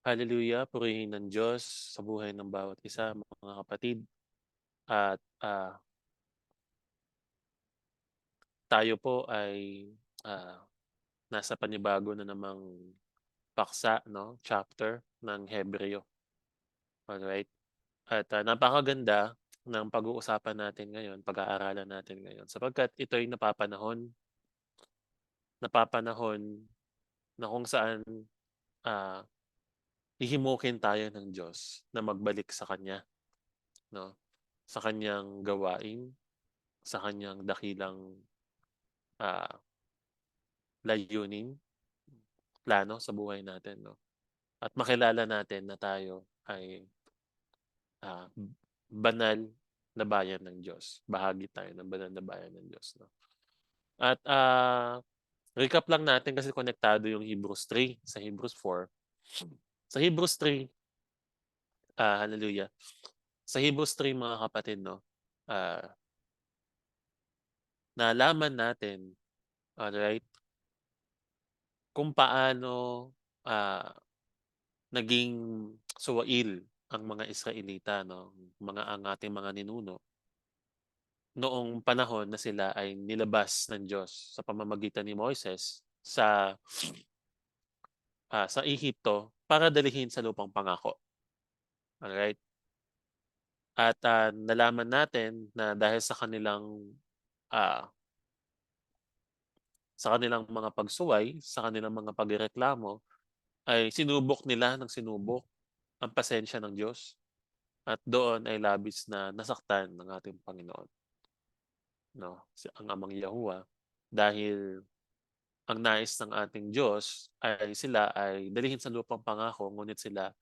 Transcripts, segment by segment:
Hallelujah, purihin ng Diyos sa buhay ng bawat isa, mga kapatid. At tayo po ay nasa panibago na namang paksa, no? Chapter ng Hebreo. Alright? At napakaganda ng pag-uusapan natin ngayon, pag-aaralan natin ngayon. Sapagkat ito'y napapanahon na kung saan ah, hihimukin tayo ng Diyos na magbalik sa Kanya, no? Sa Kanyang gawain, sa Kanyang dakilang ah, layunin, plano sa buhay natin, no? At makilala natin na tayo ay ah, banal na bayan ng Diyos. Bahagi tayo ng banal na bayan ng Diyos, no? At recap lang natin kasi konektado yung Hebrews 3 sa Hebrews 4. Sa Hebrews 3, hallelujah. Sa Hebrews 3 mga kapatid, no? Ah, nalaman natin, alright, kung paano ah, naging suwail ang mga Israelita, no? Ang ating mga ninuno noong panahon na sila ay nilabas ng Diyos sa pamamagitan ni Moises sa Ehipto para dalhin sa lupang pangako. Alright? At nalaman natin na dahil ah, sa kanilang mga pagsuway, sa kanilang mga pagreklamo, ay sinubok nila ng sinubok ang pasensya ng Diyos. At doon ay labis na nasaktan ng ating Panginoon, no? Ang amang Yahuwah, dahil ang nais ng ating Diyos ay sila ay dalhin sa lupang pangako, ngunit sila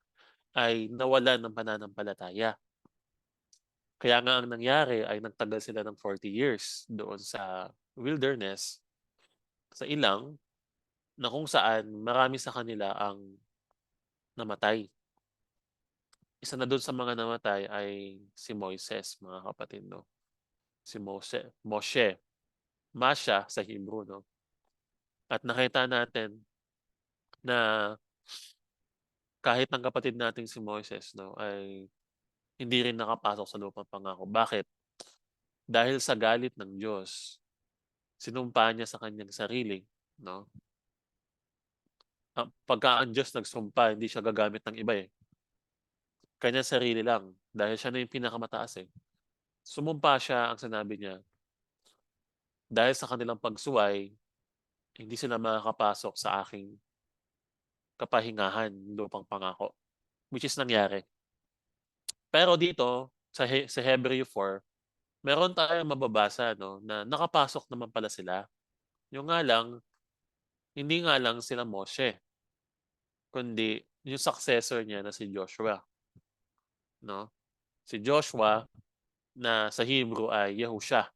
ay nawalan ng pananampalataya. Kaya nga ang nangyari ay nagtagal sila ng 40 years doon sa wilderness, sa ilang, na kung saan marami sa kanila ang namatay. Isa na doon sa mga namatay ay si Moises, mga kapatid, no? Si Moshe, Masha sa Hebrew, no? At nakita natin na kahit ang kapatid nating si Moises, no, ay hindi rin nakapasok sa lupang pangako. Bakit? Dahil sa galit ng Diyos, sinumpa niya sa kanyang sarili, no? Pagka ang Diyos nagsumpa, hindi siya gagamit ng iba eh. Kanya sarili lang. Dahil siya na yung pinakamataas eh. Sumumpa siya, ang sinabi niya, dahil sa kanilang pagsuway, hindi sila makakapasok sa aking kapahingahan, lupang pangako. Which is nangyari. Pero dito, sa Hebreo 4, meron tayong mababasa, no, na nakapasok naman pala sila. Yung nga lang, hindi nga lang sila Moshe, kundi yung successor niya na si Joshua, no? Si Joshua na sa Hebrew ay Yahusha.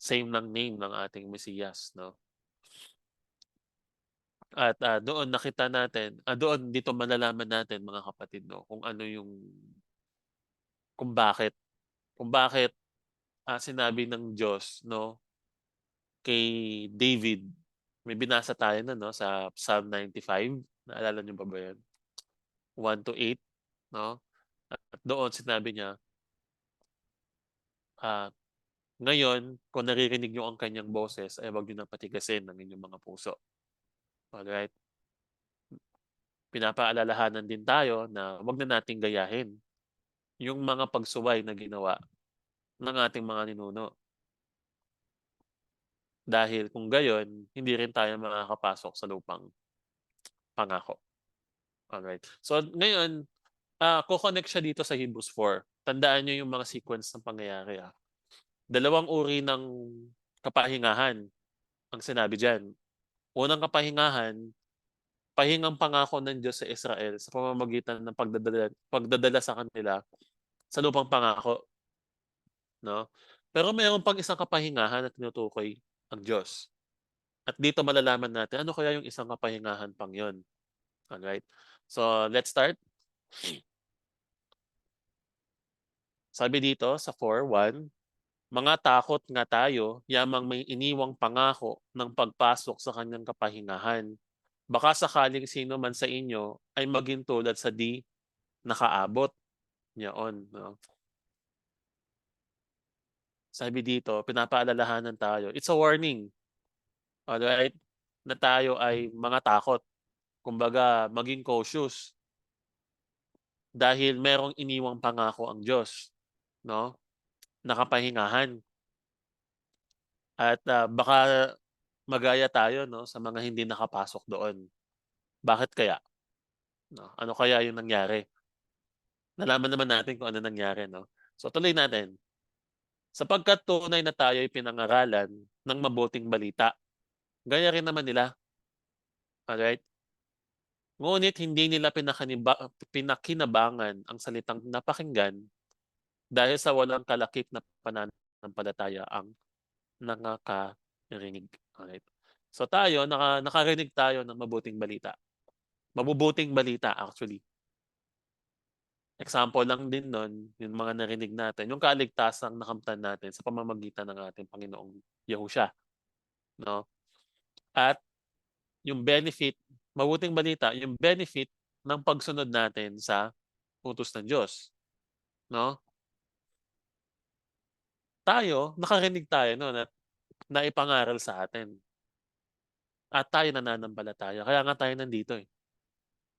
Same ng name ng ating Mesiyas, no? At doon nakita natin, doon dito malalaman natin mga kapatid, no, kung ano yung kung bakit sinabi ng Diyos, no, kay David. May binasa tayo na, no, sa Psalm 95. Naalala niyo ba 'yan? 1 to 8, no? At doon sinabi niya, ah, ngayon kung naririnig niyo ang kanyang boses ay huwag niyo nang patigasin ang inyong mga puso. Alright? Pinapaalalahanan din tayo na huwag na nating gayahin yung mga pagsuway na ginawa ng ating mga ninuno. Dahil kung gayon, hindi rin tayo makakapasok sa lupang pangako. Alright. So ngayon, ko-connect siya dito sa Hebrews 4. Tandaan niyo yung mga sequence ng pangyayari. Dalawang uri ng kapahingahan ang sinabi diyan. Unang kapahingahan, pahingang pangako ng Diyos sa Israel sa pamamagitan ng pagdadala sa kanila sa lupang pangako, no? Pero mayroon pang isang kapahingahan na tinutukoy ang Diyos. At dito malalaman natin ano kaya yung isang kapahingahan pang 'yon. Alright? So, let's start. Sabi dito sa 4:1, Mga takot nga tayo, yamang may iniwang pangako ng pagpasok sa kanyang kapahingahan. Baka sakaling sino man sa inyo ay maging tulad sa di nakaabot, yaon 'no. Sabi dito pinapaalalahanan tayo, it's a warning, alright, na tayo ay mga takot. Kumbaga maging cautious dahil merong iniwang pangako ang Diyos 'no, na kapahingahan at, baka magaya tayo 'no sa mga hindi nakapasok doon. Bakit kaya 'no? Ano kaya yung nangyari? Nalaman naman natin kung ano nangyari 'no. So tuloy natin, sapagkat tunay na tayo'y pinangaralan ng mabuting balita, gaya rin naman nila, alright? Ngunit hindi nila pinakinabangan ang salitang napakinggan dahil sa walang kalakip na pananampalataya ang nakakarinig, alright? So tayo nakarinig tayo ng mabuting balita, mabubuting balita actually. Example lang din nun, yung mga narinig natin, yung kaligtasang nakamtan natin sa pamamagitan ng ating Panginoong Yahushua, 'no? At yung benefit, mabuting balita, yung benefit ng pagsunod natin sa utos ng Diyos, 'no? Tayo, nakarinig tayo nun at naipangaral sa atin at tayo nananampalataya. Kaya nga tayo nandito, eh,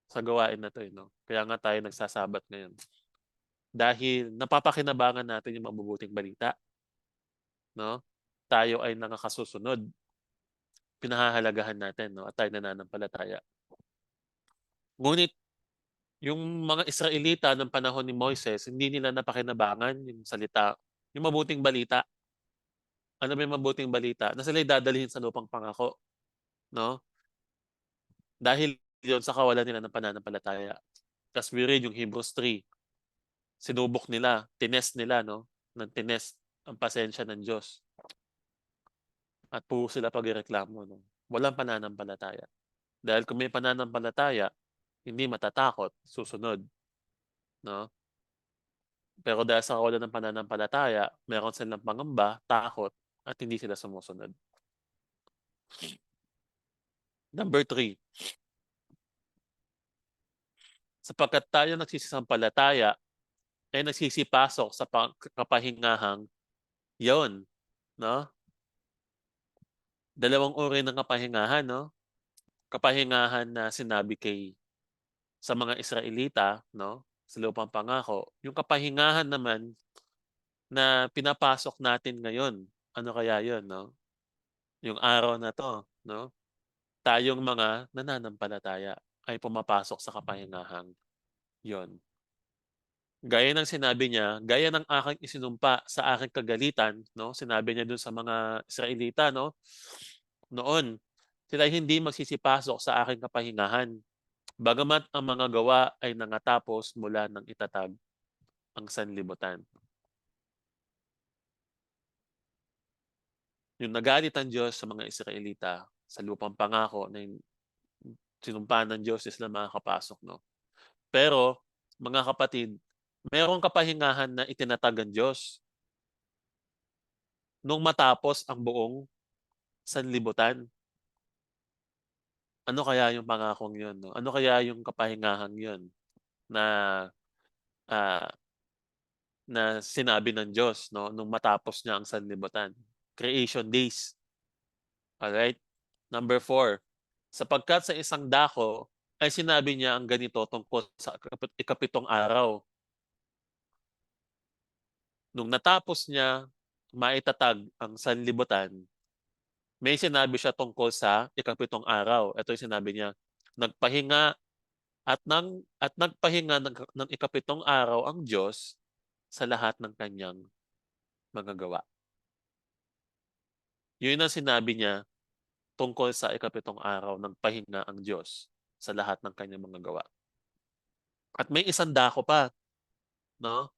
sa gawain na 'to, eh, 'no? Kaya nga tayo nagsasabat ngayon. Dahil napapakinabangan natin yung mabubuting balita, 'no? Tayo ay nakakasusunod, pinahahalagahan natin 'no, at tayo nananampalataya. Ngunit yung mga Israelita ng panahon ni Moises, hindi nila napakinabangan yung salita, yung mabuting balita. Ano ba yung mabuting balita? Na sila'y dadalhin sa lupang pangako, 'no? Dahil yun sa kawalan nila ng pananampalataya. Ta's we read yung Hebrews 3, sinubok nila, tinest nila 'no, ng tinest ang pasensya ng Diyos at puro sila pagrereklamo 'no, walang pananampalataya. Dahil kung may pananampalataya, hindi matatakot, susunod, 'no? Pero dahil sa kawalan ng pananampalataya, meron silang pangamba, takot, at hindi sila sumusunod. Number 3, sapagkat tayo nagsisisampalataya ay nagsisipasok sa kapahingahang yon, 'no? Dalawang uri ng kapahingahan 'no? Kapahingahan na sinabi sa mga Israelita 'no, sa lupang pangako. Yung kapahingahan naman na pinapasok natin ngayon, ano kaya yon 'no? Yung araw na 'to 'no? Tayong mga nananampalataya ay pumapasok sa kapahingahang yon. Gaya ng sinabi niya, "Gaya ng aking isinumpa sa aking kagalitan," 'no, sinabi niya dun sa mga Israelita 'no, noon, sila'y hindi magsisipasok sa aking kapahingahan, bagamat ang mga gawa ay nangatapos mula ng itatag ang sanlibutan. Yung nagalit ang Diyos sa mga Israelita sa lupang pangako na sinumpa ng Diyos is na makakapasok 'no. Pero mga kapatid, merong kapahingahan na itinatag ang Diyos nung matapos ang buong sanlibutan. Ano kaya yung pangakong yun 'no? Ano kaya yung kapahingahang yun na, ah, na sinabi ng Diyos 'no, nung matapos niya ang sanlibutan? Creation days, alright? Number 4, sapagkat sa isang dako ay sinabi niya ang ganito tungkol sa ikapitong araw. Nung natapos niya maitatag ang sanlibutan, may sinabi siya tungkol sa ikapitong araw. Ito yung sinabi niya, "Nagpahinga at nagpahinga ng ikapitong araw ang Diyos sa lahat ng kanyang mga gawa." Yun ang sinabi niya tungkol sa ikapitong araw, nagpahinga ang Diyos sa lahat ng kanyang mga gawa. At may isang dako pa, 'no?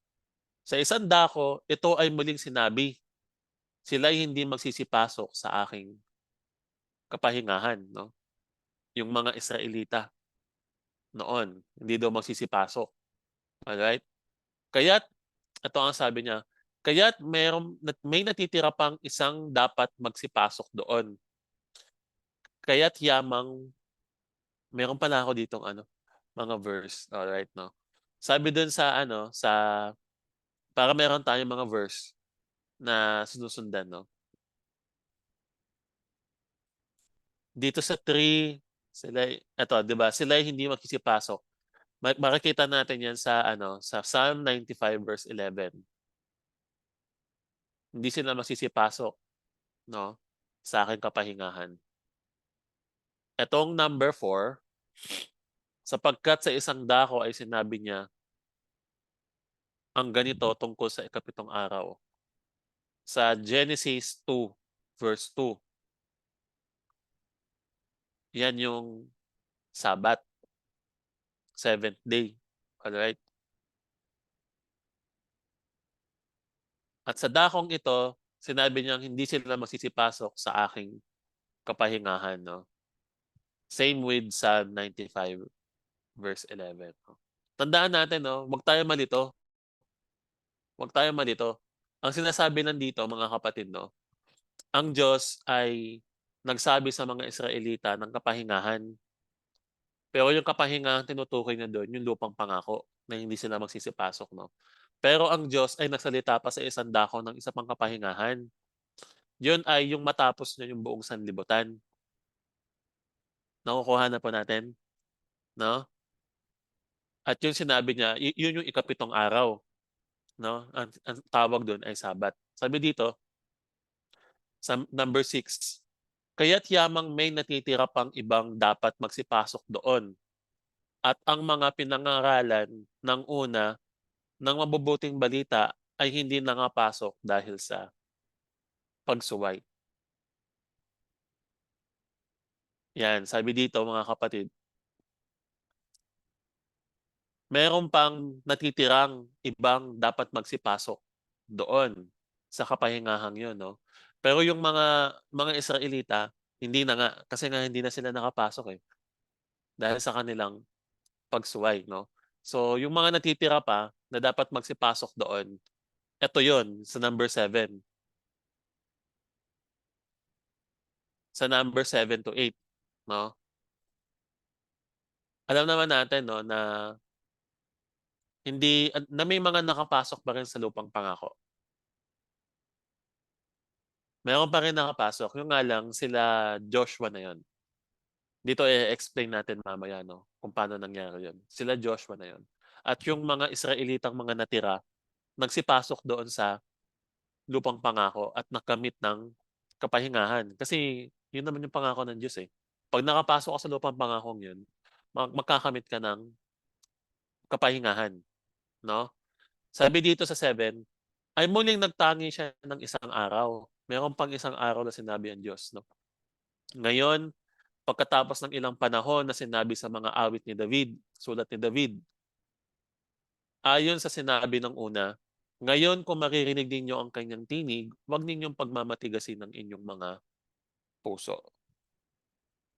Sa isang dako, ito ay muling sinabi, "Sila'y hindi magsisipasok sa aking kapahingahan," 'no? Yung mga Israelita noon, hindi daw magsisipasok, alright? Kaya't ito ang sabi niya, Kaya't may natitira pang isang dapat magsipasok doon. Kaya't meron pala ako ditong ano, mga verse, alright 'no. Sabi dun sa ano, para meron tayong mga verse na sinusundan 'no. Dito sa 3, eto 'di ba, sila'y hindi makikipasok. Makikita natin 'yan sa ano, sa Psalm 95 verse 11. Hindi sila masisipasok 'no, sa aking kapahingahan. Etong number 4, sapagkat sa isang dako ay sinabi niya ang ganito tungkol sa ikapitong araw. Sa Genesis 2 verse 2, 'yan yung Sabbath, seventh day, alright? At sa dakong ito, sinabi niyang hindi sila masisipasok sa aking kapahingahan 'no. Same with Psalm 95 verse 11 'no. Tandaan natin 'no, 'wag tayong malito. Ang sinasabi lang dito mga kapatid 'no, ang Diyos ay nagsabi sa mga Israelita ng kapahingahan. Pero yung kapahingahang tinutukoy niya dun yung lupang pangako na hindi sila magsisipasok 'no. Pero ang Diyos ay nagsalita pa sa isang dako ng isa pang kapahingahan. Yun ay yung matapos na yung buong sanlibutan. Nakukuha na po natin 'no? At yung sinabi niya yun yung ikapitong araw 'no, ang tawag dun ay Sabbath. Sabi dito sa number 6, kaya't yamang may natitira pang ibang dapat magsipasok doon at ang mga pinangaralan ng una ng mabubuting balita ay hindi nakapasok dahil sa pagsuway. Yan, sabi dito mga kapatid, meron pang natitirang ibang dapat magsipasok doon sa kapahingahang yun 'no. Pero yung mga Israelita hindi na nga, kasi nga hindi na sila nakapasok, eh, dahil sa kanilang pagsuway 'no. So yung mga natitira pa na dapat magsipasok doon, eto yun sa number 7, sa number 7 to 8 'no. Alam naman natin 'no na na may mga nakapasok pa rin sa lupang pangako. Meron pa rin nakapasok, yun nga lang sila Joshua na yun. Dito explain natin mamaya 'no, kung paano nangyari yun. Sila Joshua na yun. At yung mga Israelitang mga natira, nagsipasok doon sa lupang pangako at nakamit ng kapahingahan. Kasi yun naman yung pangako ng Diyos, eh. 'Pag nakapasok ka sa lupang pangakong yun, magkakamit ka ng kapahingahan 'no. Sabi dito sa 7, ay muling nagtangi siya ng isang araw. Meron pang isang araw na sinabi ang Diyos 'no. Ngayon, pagkatapos ng ilang panahon na sinabi sa mga awit ni David, sulat ni David, ayon sa sinabi ng una, ngayon kung maririnig ninyo ang kanyang tinig, huwag ninyong pagmamatigasin ang inyong mga puso.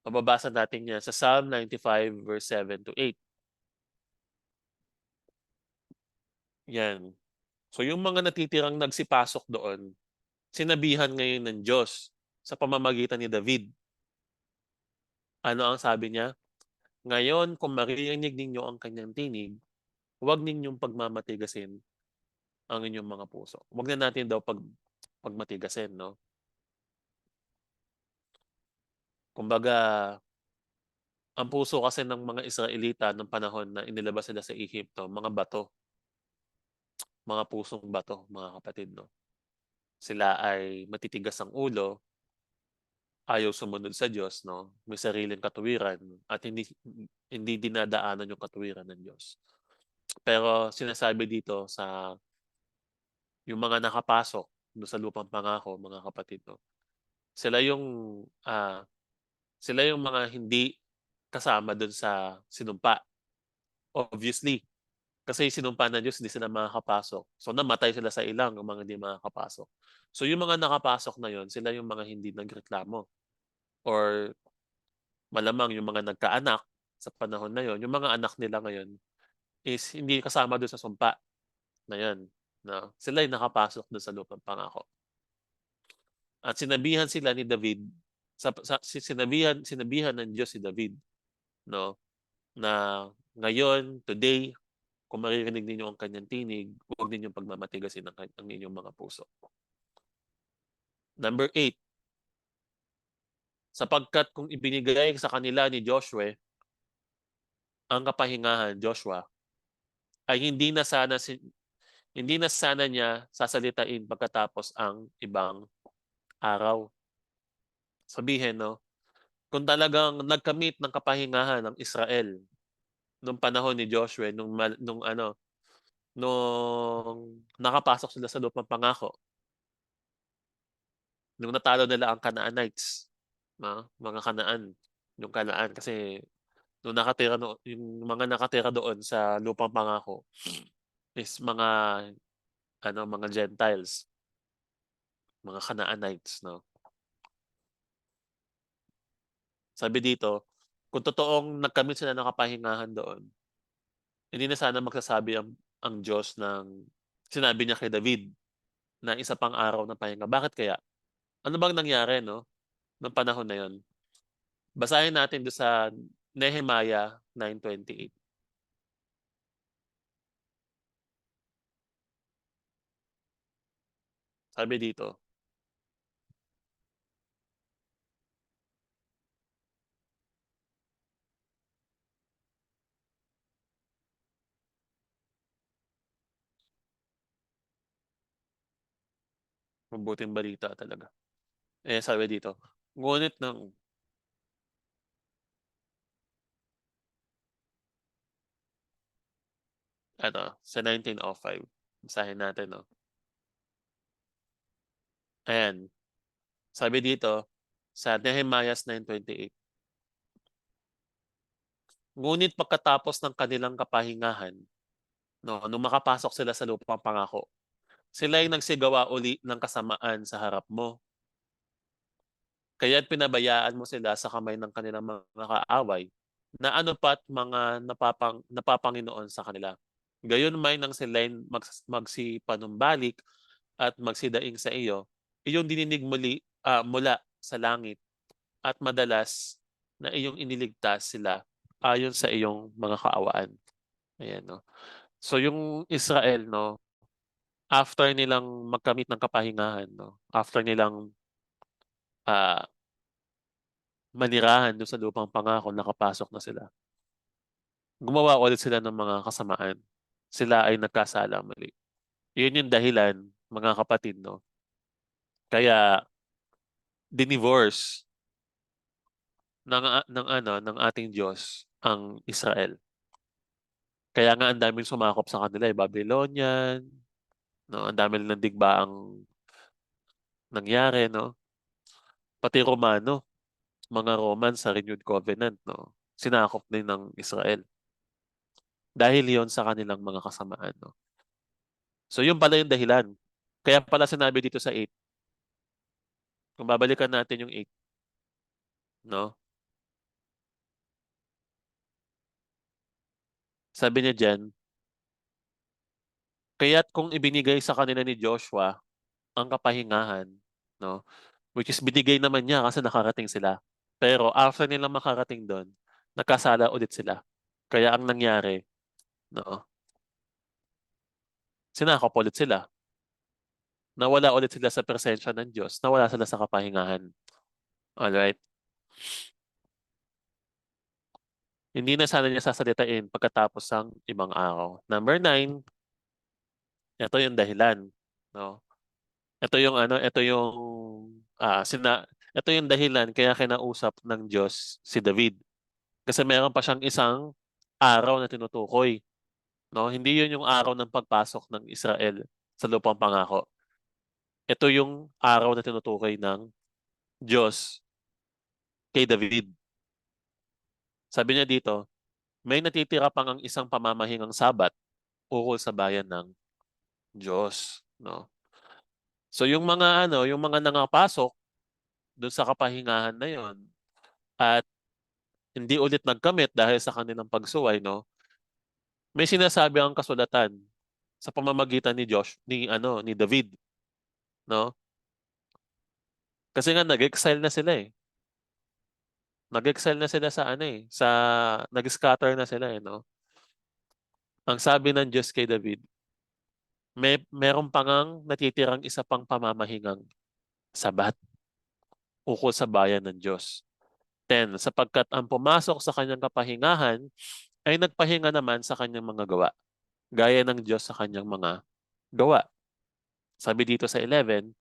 Mababasa natin 'yan sa Psalm 95 verse 7 to 8. 'Yan. So yung mga natitirang nagsipasok doon, sinabihan ngayon ng Diyos sa pamamagitan ni David. Ano ang sabi niya? Ngayon kung maririnig ninyo ang kanyang tinig, huwag ninyong pagmamatigasin ang inyong mga puso. Huwag na natin daw pagmatigasin 'no. Kumbaga, ang puso kasi ng mga Israelita nung panahon na inilabas sila sa Ehipto, mga bato, mga pusong bato, mga kapatid 'no. Sila ay matitigas ang ulo, ayaw sumunod sa Diyos 'no, may sariling katuwiran at hindi dinadaanan yung katuwiran ng Diyos. Pero sinasabi dito yung mga nakapasok dun sa lupang pangako, mga kapatid 'no, sila yung, ah, sila yung mga hindi kasama dun sa sinumpa. Obviously, kasi sinumpa ng Diyos hindi sila makakapasok. So, namatay sila sa ilang, yung mga hindi makakapasok. So, yung mga nakapasok na yun, sila yung mga hindi nagreklamo or malamang yung mga nagkaanak sa panahon na yun, yung mga anak nila ngayon is hindi kasama dun sa sumpa na yun. 'no? Sila'y nakapasok dun sa lupang pangako at sinabihan sila ni David sinabihan sinabihan ng Diyos si David 'no, na ngayon, today, kung maririnig ninyo ang kanyang tinig, huwag ninyong pagmamatigasin ang inyong mga puso. Number 8, sapagkat kung ibinigay sa kanila ni Joshua ang kapahingahan, Joshua, ay hindi na sana niya sasalitain pagkatapos ang ibang araw. Sabihin 'no, kung talagang nagkamit ng kapahingahan ng Israel nung panahon ni Joshua nung nakapasok sila sa lupang pangako, nung natalo nila ang Canaanites, 'no, mga Kanaan, yung Kanaan kasi yung mga nakatira doon sa lupang pangako is mga Gentiles, mga Canaanites 'no. Sabi dito, kung totoong nagkamit sila ng kapahingahan doon, hindi na sana magsasabi ang Diyos ng sinabi niya kay David na isa pang araw ng pahinga. Bakit kaya? Ano bang nangyari 'no, nung panahon na yun? Basahin natin dun sa Nehemiah 9:28. Sabi dito, mabuting balita talaga. Sabi dito, ngunit ng sa 1905, basahin natin 'no. Ayan, sabi dito sa Nehemiah 9:28, ngunit pagkatapos ng kanilang kapahingahan 'no, nung makapasok sila sa lupang pangako, sila'y nagsigawa uli ng kasamaan sa harap mo. Kaya't pinabayaan mo sila sa kamay ng kanilang mga kaaway na ano pa't mga napapanginoon sa kanila. Gayunmay nang sila'y magsipanumbalik at magsidaing sa iyo, iyong dininig mula sa langit at madalas na iyong iniligtas sila ayon sa iyong mga kaawaan. Ayan 'no. So yung Israel 'no, after nilang magkamit ng kapahingahan 'no, after nilang, ah, manirahan dun sa lupang pangako nakapasok na sila, gumawa ulit sila ng mga kasamaan. Sila ay nagkasala muli. Yun yung dahilan mga kapatid 'no, kaya dinivorce ng ating Diyos ang Israel. Kaya nga ang daming sumakop sa kanila, Babylonian 'no, ang dami nilang digmaang nangyari 'no, pati Romano, mga Roman sa renewed covenant 'no, sinakop din ng Israel. Dahil yon sa kanilang mga kasamaan 'no. So yun pala yung dahilan. Kaya pala sinabi dito sa 8, kung babalikan natin yung 8 'no, sabi niya diyan, "Kaya't kung ibinigay sa kanila ni Joshua ang kapahingahan 'no," which is binigay naman niya kasi nakarating sila. Pero after nilang makarating dun, nagkasala ulit sila. Kaya ang nangyari 'no, sinakop ulit sila. Nawala ulit sila sa presensya ng Diyos, nawala sila sa kapahingahan. Alright? Hindi na sana niya sasalitain pagkatapos ng ibang araw. Number 9, ito yung dahilan 'no. Ito yung, ah, sina ito yung dahilan kaya kinausap ng Diyos si David. Kasi meron pa siyang isang araw na tinutukoy 'no, hindi yun yung araw ng pagpasok ng Israel sa lupang pangako. Ito yung araw na tinutukoy ng Diyos kay David. Sabi niya dito, may natitira pang ang isang pamamahingang Sabat ukol sa bayan ng Diyos 'no. So yung mga nangapasok dun sa kapahingahan na yon at hindi ulit nagkamit dahil sa kanilang pagsuway 'no, may sinasabi ang kasulatan sa pamamagitan ni David, no? Kasi nga nag-exile na sila eh. Nag-exile na sila sa ano eh, nag-scatter na sila eh, no? Ang sabi ng Diyos kay David, meron pa ngang natitirang isa pang pamamahingang sabat ukol sa bayan ng Diyos. 10. Sapagkat ang pumasok sa kanyang kapahingahan ay nagpahinga naman sa kanyang mga gawa, gaya ng Diyos sa kanyang mga gawa. Sabi dito sa 11,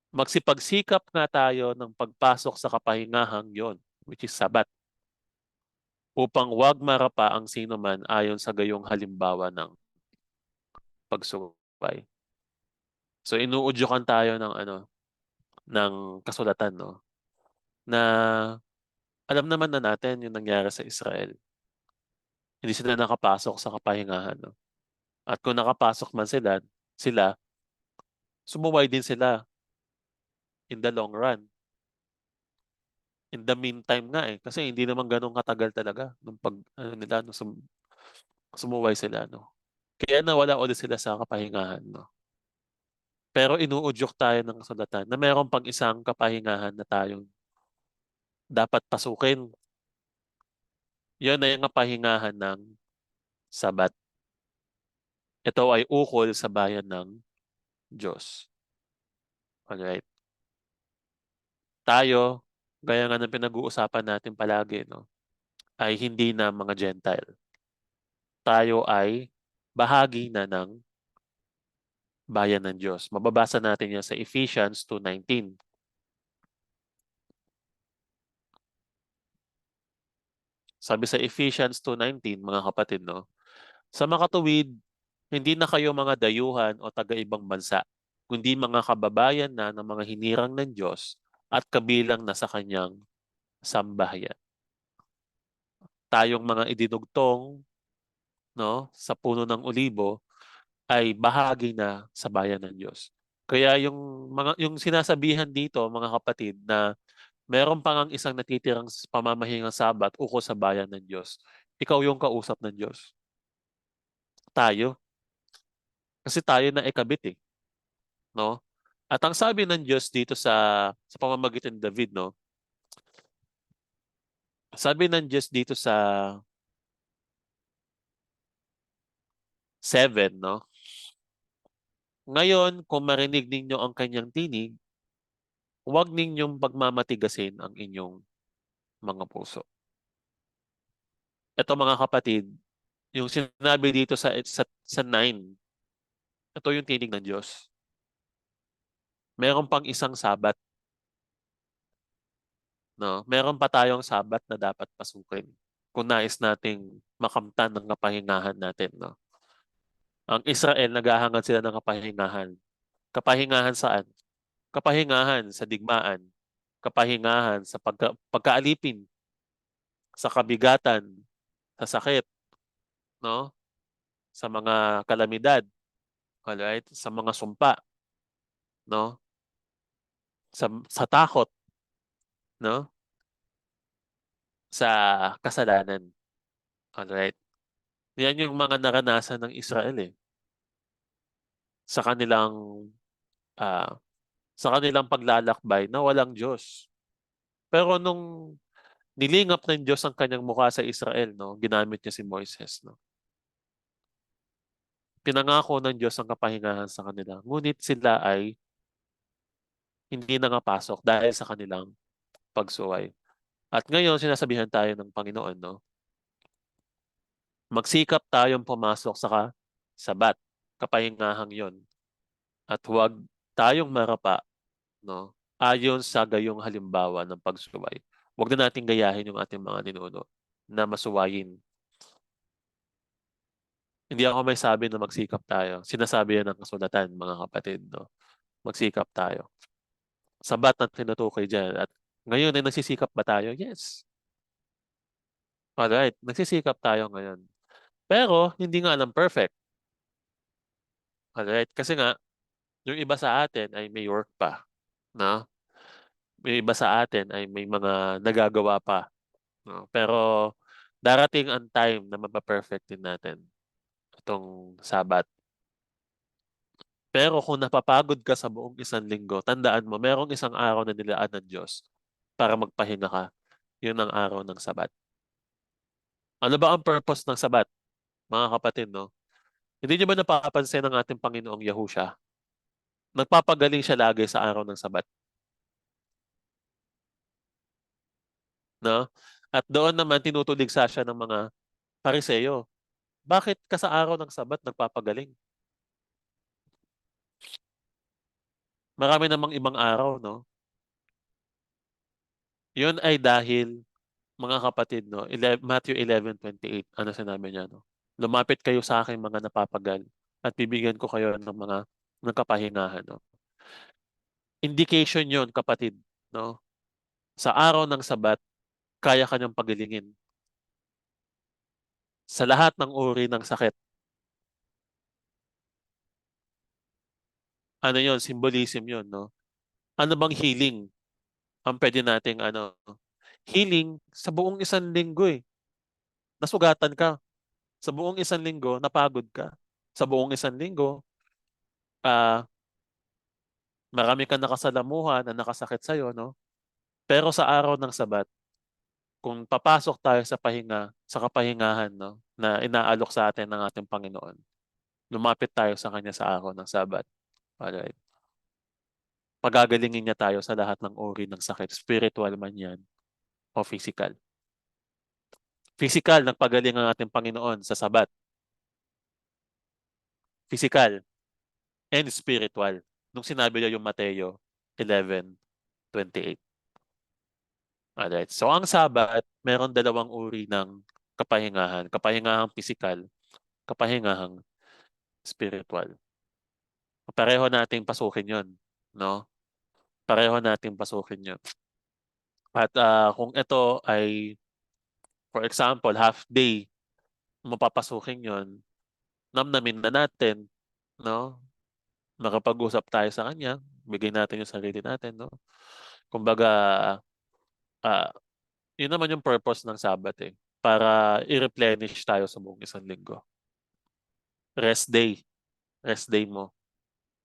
magsipagsikap nga tayo ng pagpasok sa kapahingahang yon, which is sabat, upang wag marapa ang sino man ayon sa gayong halimbawa ng pagsuway. So inuudyukan tayo ng kasulatan, no, na alam naman na natin yung nangyari sa Israel. Hindi sila nakapasok sa kapahingahan, no. At kung nakapasok man sila sumuway din sila in the long run. In the meantime nga eh, kasi hindi naman ganun katagal talaga nung sumuway sila, no. Kaya nawala ulit sila sa kapahingahan, no. Pero inuudyok tayo ng kasulatan na mayroon pang isang kapahingahan na tayong dapat pasukin. Yan ay ang kapahingahan ng Sabat. Ito ay ukol sa bayan ng Diyos. Alright? Tayo, gaya nga ng pinag-uusapan natin palagi, no, ay hindi na mga Gentile. Tayo ay bahagi na ng bayan ng Diyos. Mababasa natin yan sa Ephesians 2:19. Sabi sa Ephesians 2:19, mga kapatid, no, sa makatuwid, hindi na kayo mga dayuhan o taga-ibang bansa, kundi mga kababayan na ng mga hinirang ng Diyos at kabilang na sa kanyang sambahayan. Tayong mga idinugtong, no, sa puno ng olibo ay bahagi na sa bayan ng Diyos. Kaya yung sinasabihan dito, mga kapatid, na meron pa ngang isang natitirang pamamahingang Sabat ukol sa bayan ng Diyos. Ikaw yung kausap ng Diyos. Tayo. Kasi tayo na ikabit eh, no? At ang sabi ng Diyos dito sa pamamagitan ni David, no? Sabi ng Diyos dito sa 7, no? Ngayon, kung marinig ninyo ang kanyang tinig, huwag ninyong pagmamatigasin ang inyong mga puso. Ito mga kapatid, yung sinabi dito sa 9, ito yung tinig ng Diyos. Meron pang isang Sabat, no? Meron pa tayong Sabat na dapat pasukin kung nais nating makamtan ng kapahingahan natin, no? Ang Israel, naghahangad sila ng kapahingahan. Kapahingahan saan? Kapahingahan sa digmaan. Kapahingahan sa pagkaalipin, sa kabigatan, sa sakit, no? Sa mga kalamidad, alright? Sa mga sumpa, no? Sa takot, no? Sa kasalanan, alright? Yan yung mga naranasan ng Israel eh sa kanilang ah, sa kanilang paglalakbay na walang Diyos. Pero nung nilingap ng Diyos ang kanyang mukha sa Israel, no, ginamit niya si Moises, no. Pinangako ng Diyos ang kapahingahan sa kanila. Ngunit sila ay hindi nakapasok dahil sa kanilang pagsuway. At ngayon, sinasabihan tayo ng Panginoon, no, magsikap tayong pumasok sa Sabat, kapahingahang yon, at huwag tayong marapa, no, ayon sa gayong halimbawa ng pagsuway. Huwag na nating gayahin yung ating mga ninuno na masuwayin. Hindi ako may sabi na magsikap tayo. Sinasabi yan ng kasulatan, mga kapatid, no? Magsikap tayo. Sabat na tinutukoy dyan. At ngayon ay nagsisikap ba tayo? Yes. Alright, nagsisikap tayo ngayon. Pero, hindi nga lang perfect. Alright, kasi nga, yung iba sa atin ay may work pa. No? Yung iba sa atin ay may mga nagagawa pa. No? Pero, darating ang time na mapaperfect din natin itong Sabat. Pero kung napapagod ka sa buong isang linggo, tandaan mo, merong isang araw na nilaan ng Diyos para magpahinga ka. Yun ang araw ng Sabat. Ano ba ang purpose ng Sabat, mga kapatid, no? Hindi niyo ba napapansin ng ating Panginoong Yahusha? Nagpapagaling siya lagi sa araw ng Sabat, no? At doon naman tinutuligsa siya ng mga Pariseo. Bakit ka sa araw ng Sabat nagpapagaling? Marami namang ibang araw, no? Yun ay dahil, mga kapatid, no? Matthew 11:28, ano sinabi niya, no? Lumapit kayo sa akin mga napapagal at bibigyan ko kayo ng mga nagkapahingahan, no? Indication yon, kapatid, no? Sa araw ng Sabat, kaya kanyang pagalingin sa lahat ng uri ng sakit. Ano yon? Symbolism yon, no? Ano bang healing ang pwede nating ano? Healing sa buong isang linggo eh. Nasugatan ka. Sa buong isang linggo, napagod ka. Sa buong isang linggo, ah, marami kang nakasalamuha na nakasakit sa'yo, no? Pero sa araw ng Sabat, kung papasok tayo sa pahinga, sa kapahingahan, no, na inaalok sa atin ng ating Panginoon, lumapit tayo sa Kanya sa araw ng Sabat. Alright? Pagagalingin niya tayo sa lahat ng uri ng sakit, spiritual man yan o physical. Physical, nagpagaling ang ating Panginoon sa Sabat. Physical and spiritual. Nung sinabi niya yung Mateo 11:28. Alright. So ang Sabat, meron dalawang uri ng kapahingahan. Kapahingahang physical, kapahingahang spiritual. Pareho nating pasukin yon, no? Pareho nating pasukin yon. At kung ito ay, for example, half day, mapapasukin yon, namnamin na natin, no? Makapag-usap tayo sa kanya, bigay natin yung sarili natin, no? Kumbaga, ah, yun naman yung purpose ng Sabat eh. Para i-replenish tayo sa buong isang linggo. Rest day. Rest day mo.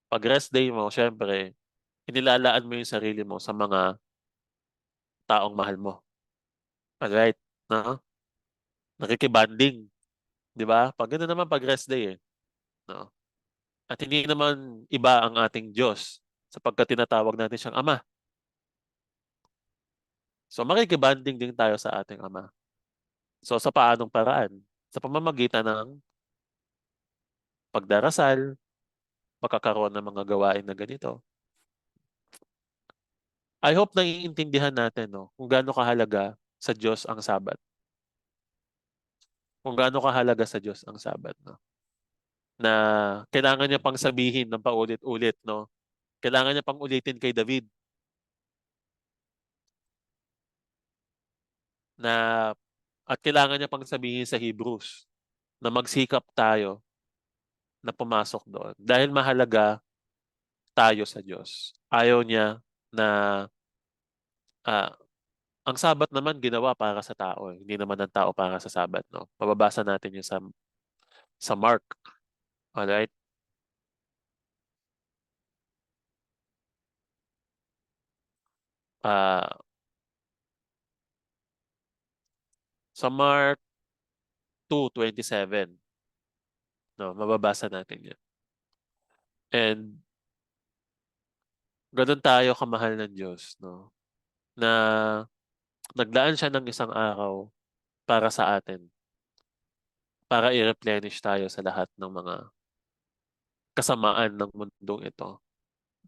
Pag rest day mo, syempre, inilalaan mo yung sarili mo sa mga taong mahal mo. Alright? No? Nakikibanding. Di ba? Pag gano'n naman pag rest day eh. No? At hindi naman iba ang ating Diyos sapagkat tinatawag natin siyang Ama. So makikibanding din tayo sa ating Ama. So sa paanong paraan? Sa pamamagitan ng pagdarasal, pagkakaroon ng mga gawain na ganito. I hope naiintindihan natin, no, kung gaano kahalaga sa Diyos ang Sabat. Kung gaano kahalaga sa Diyos ang Sabat, no? Na kailangan niya pang sabihin ng paulit-ulit, no? Kailangan niya pang ulitin kay David na at kailangan niya pang sabihin sa Hebrews na magsikap tayo na pumasok doon dahil mahalaga tayo sa Diyos. Ayaw niya na ah, ang Sabat naman ginawa para sa tao, eh. Hindi naman ang tao para sa Sabat, no? Mababasa natin yung sa Mark, alright? Ah, sa Mark 2:27, no? Mababasa natin 'yan. And gano'n tayo kamahal ng Diyos, no? Na naglaan siya ng isang araw para sa atin, para i-replenish tayo sa lahat ng mga kasamaan ng mundong ito.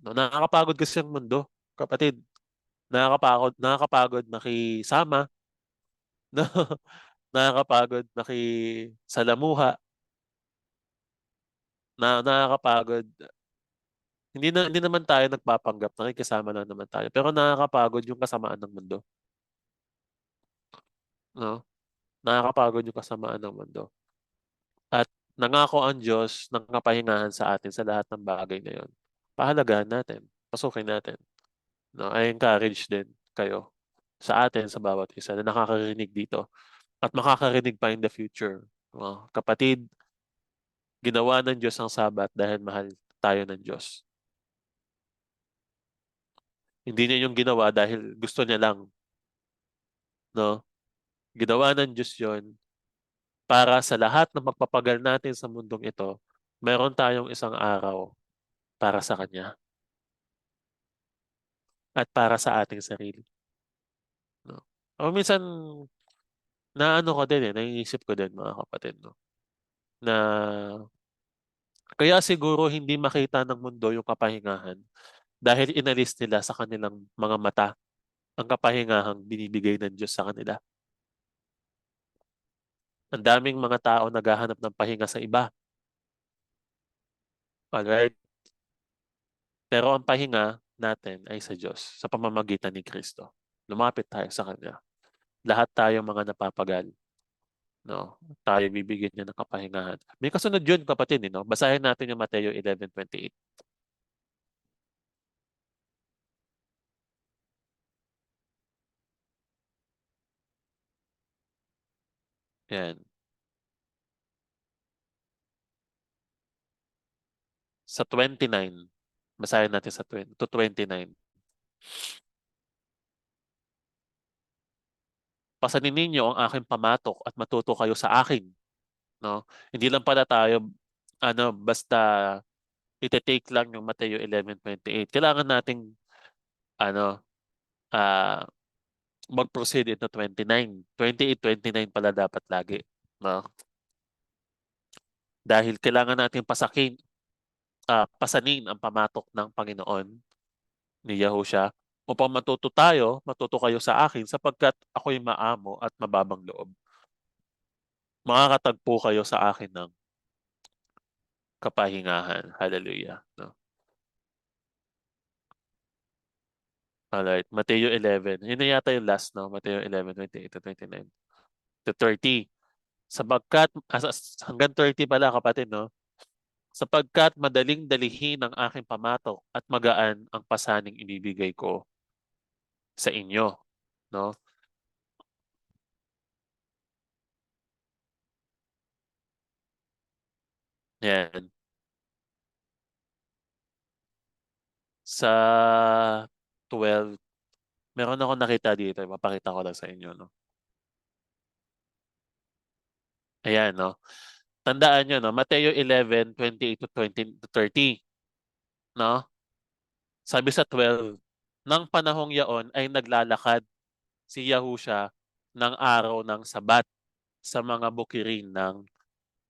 No, nakakapagod kasi ang mundo, kapatid. Nakakapagod makisama, no? Nakakapagod makisalamuha, nakakapagod. Hindi naman tayo nagpapanggap, nakikisama lang naman tayo. Pero nakakapagod yung kasamaan ng mundo, no? Nakakapagod yung kasamaan ng mundo. At nangako ang Diyos ng kapahingahan sa atin sa lahat ng bagay na yon. Pahalagahan natin, pasukin natin. No? I encourage din kayo sa atin, sa bawat isa na nakakarinig dito at makakarinig pa in the future. No? Kapatid, ginawa ng Diyos ang Sabat dahil mahal tayo ng Diyos. Hindi niya yung ginawa dahil gusto niya lang, no? Ginawa ng Diyos yon para sa lahat ng magpapagal natin sa mundong ito, meron tayong isang araw para sa Kanya at para sa ating sarili. No? O minsan, naano ko din naiisip ko din mga kapatid, no? Na kaya siguro hindi makita ng mundo yung kapahingahan dahil inalis nila sa kanilang mga mata ang kapahingahang binibigay ng Diyos sa kanila. Ang daming mga tao naghahanap ng pahinga sa iba. Alright? Pero ang pahinga natin ay sa Diyos, sa pamamagitan ni Kristo. Lumapit tayo sa Kanya. Lahat tayo mga napapagal. No? Tayo bibigyan niya ng kapahingahan. May kasunod yun, kapatid. No? Basahin natin yung Mateo 11:28. Yan. Sa 29. Basahin natin sa 20, to 29. Pasanin ninyo ang aking pamatok at matuto kayo sa akin. No? Hindi lang pala tayo basta ite-take lang yung Mateo 11:28. Kailangan nating ano ah mag-proceed into 29. 28, 29 pala dapat lagi. No? Dahil kailangan natin pasanin ang pamatok ng Panginoon ni Yahushua upang matuto kayo sa akin sapagkat ako'y maamo at mababang loob. Makakatagpo kayo sa akin ng kapahingahan. Hallelujah. No? Alright, Mateo 11. Yun na yata yung last, no? Mateo 11:28 to 29 to 30. Hanggang 30 pala kapatid, no? Sapagkat madaling dalihin ang aking pamatok at magaan ang pasaning ibibigay ko sa inyo, no? Yan. Sa 12, meron ako nakita dito, mapakita ko lang sa inyo, no? Ayan, no? Tandaan nyo, no? Mateo 11:28 to 30, no? Sabi sa 12, nang panahong yaon ay naglalakad si Yahusha ng araw ng Sabat sa mga bukirin ng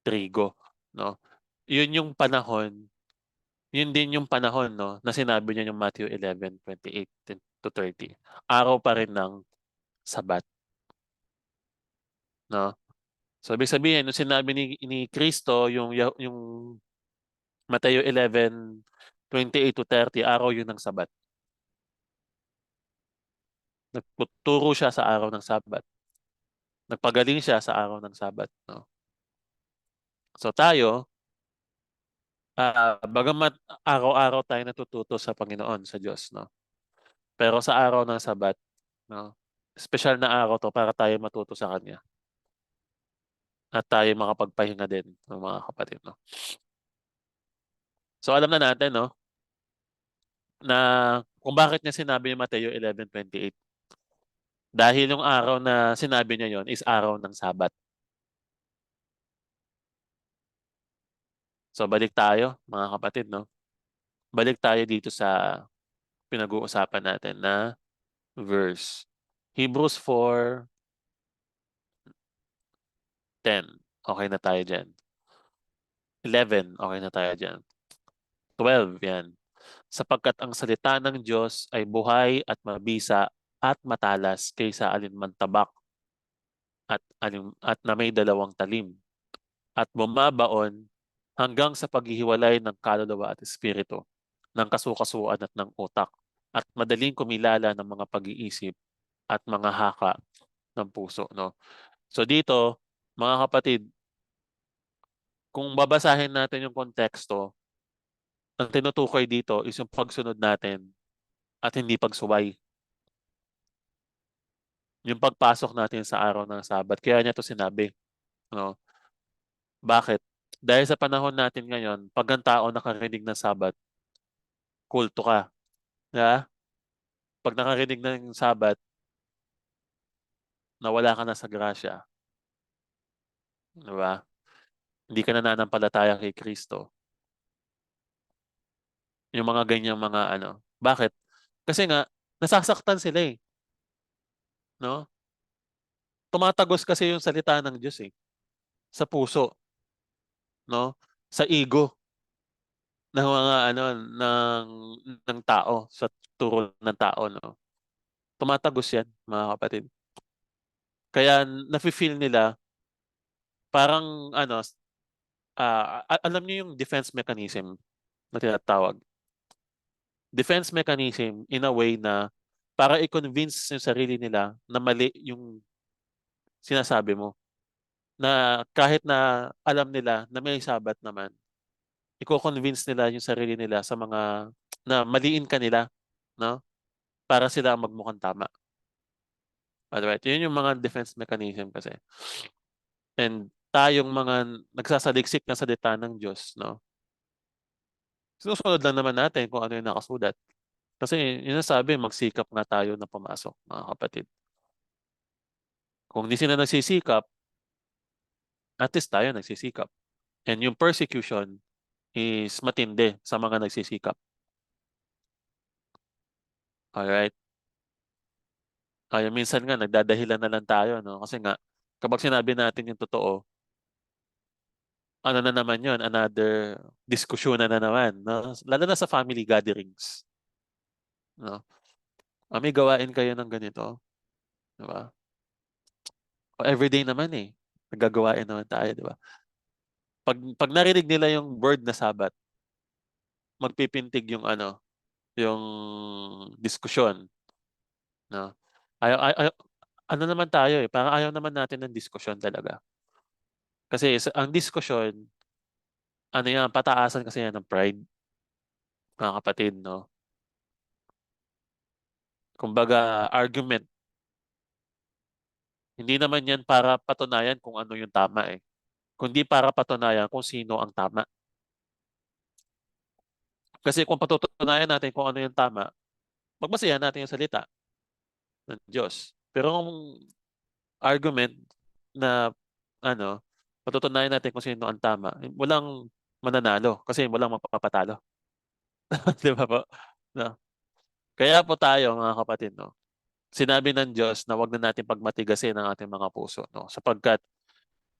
trigo, no? Yun yung panahon, yun din yung panahon, no, na sinabi niya yung Matthew 11:28 to 30. Araw pa rin ng Sabat, no? So, ibig sabihin, nung sinabi ni Kristo, yung Mateo 11:28 to 30, araw yun ng Sabat. Nagtuturo siya sa araw ng Sabat. Nagpagaling siya sa araw ng Sabat, no? So tayo, bagamat araw-araw tayo natututo sa Panginoon, sa Diyos, no? Pero sa araw ng Sabat, no? Special na araw to para tayo matuto sa Kanya at tayo makapagpahinga din ng mga kapatid, no? So alam na natin, no, na kung bakit niya sinabi yung Mateo 11:28. Dahil yung araw na sinabi niya yon is araw ng Sabat. So balik tayo, mga kapatid, no? Balik tayo dito sa pinag-uusapan natin na verse. Hebrews 4:10. Okay na tayo dyan. 11. Okay na tayo dyan. 12. Yan. Sapagkat ang salita ng Diyos ay buhay at mabisa at matalas kaysa alinman tabak at na may dalawang talim at bumabaon hanggang sa paghihiwalay ng kaluluwa at espiritu, ng kasukasuan at ng utak, at madaling kumilala ng mga pag-iisip at mga haka ng puso. No? So dito, mga kapatid, kung babasahin natin yung konteksto, ang tinutukoy dito is yung pagsunod natin at hindi pagsuway. Yung pagpasok natin sa araw ng Sabat. Kaya niya to sinabi. No? Bakit? Dahil sa panahon natin ngayon, 'pag ang tao nakarinig ng Sabat, kulto ka, 'di ba? 'Pag nakarinig ng Sabat, nawala ka na sa grasya, 'di ba? Hindi ka nananampalataya kay Kristo. Yung mga ganyang mga ano. Bakit? Kasi nga nasasaktan sila, eh, 'no? Tumatagos kasi yung salita ng Diyos, eh, sa puso, 'no? Sa ego ng mga ano, ng tao, sa turo ng tao, 'no? Tumatagos 'yan, mga kapatid. Kaya nafi-feel nila parang ano, alam niyo yung defense mechanism na tinatawag? Defense mechanism in a way na para i-convince yung sarili nila na mali yung sinasabi mo. Na kahit na alam nila na may Sabat naman, iko-convince nila yung sarili nila sa mga na maliin ka nila, 'no? Para sila ang magmukhang tama. Alright, yun yung mga defense mechanism kasi. And tayong mga nagsasaliksik ng salita ng Diyos, 'no? Sinusunod lang naman natin kung ano yung nakasulat. Kasi yun ang sabi, magsikap nga tayo na pumasok, mga kapatid. Kung di sila nagsisikap, at least tayo nagsisikap. And yung persecution is matindi sa mga nagsisikap. Alright? Kaya minsan nga nagdadahilan na lang tayo, 'no? Kasi nga kapag sinabi natin yung totoo, ano na naman yun, another diskusyonan na naman, 'no? Lalo na sa family gatherings, 'no? May gawain kayo ng ganito, 'di ba? O everyday naman, eh, naggagawain naman tayo, 'di ba? Pag narinig nila yung word na Sabat, magpipintig yung ano, yung diskusyon, 'no? Ayaw ano naman tayo, eh, parang ayaw naman natin ng diskusyon talaga. Kasi ang diskusyon, ano yan, pataasan kasi yan ng pride, mga kapatid, 'no? Kumbaga argument, hindi naman yan para patunayan kung ano yung tama, eh, kundi para patunayan kung sino ang tama. Kasi kung patutunayan natin kung ano yung tama, babasehan natin yung salita ng Diyos. Pero kung argument na ano, patutunayan natin kung sino ang tama, walang mananalo kasi walang mapapatalo. 'Di ba po? 'No? Kaya po tayo, mga kapatid, 'no, sinabi ng Diyos na 'wag na natin pagmatigasin ang ating mga puso, 'no, sapagkat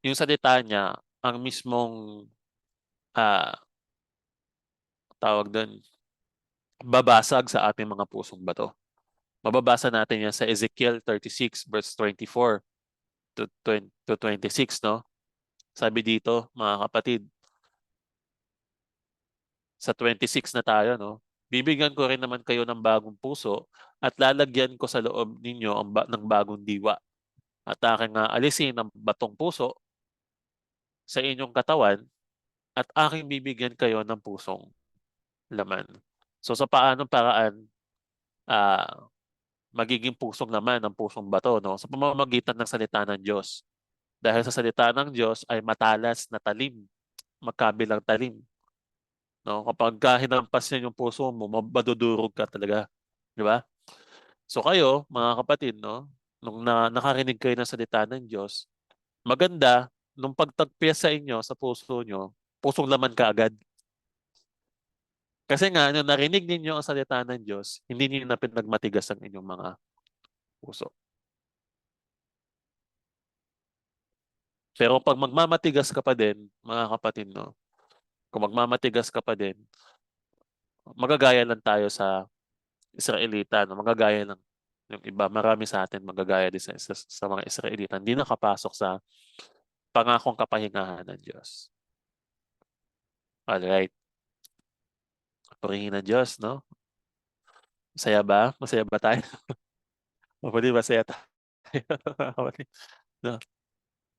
yung salita niya ang mismong, ah, tawag dun, babasag sa ating mga pusong bato. Mababasa natin yan sa Ezekiel 36 verse 24 to 26, 'no? Sabi dito, mga kapatid, sa 26 na tayo, 'no? Bibigyan ko rin naman kayo ng bagong puso at lalagyan ko sa loob ninyo ng bagong diwa. At aking alisin ang batong puso sa inyong katawan at aking bibigyan kayo ng pusong laman. So sa paanong paraan, ah, magiging pusong laman ang pusong bato, 'no? Sa pamamagitan ng salita ng Diyos. Dahil sa salita ng Diyos ay matalas na talim, magkabilang talim, 'no? Kapagka hinampas niya yung puso mo, madudurog ka talaga, 'di ba? So kayo, mga kapatid, 'no, nung nakarinig kayo ng salita ng Diyos, maganda nung pagtagpi sa inyo, sa puso niyo, pusong laman kaagad. Kasi nga nung narinig ninyo ang salita ng Diyos, hindi niyo na pinagmatigas ang inyong mga puso. Pero 'pag magmamatigas ka pa din, mga kapatid, 'no, kung magmamatigas ka pa din, magagaya lang tayo sa Israelita, 'no, magagaya lang yung iba. Marami sa atin magagaya din sa mga Israelita, hindi nakapasok sa pangakong kapahingahan ng Diyos. Alright, purihin ng Diyos, 'no? Masaya ba? Masaya ba tayo? Hopefully masaya tayo, mga kapatid, 'no?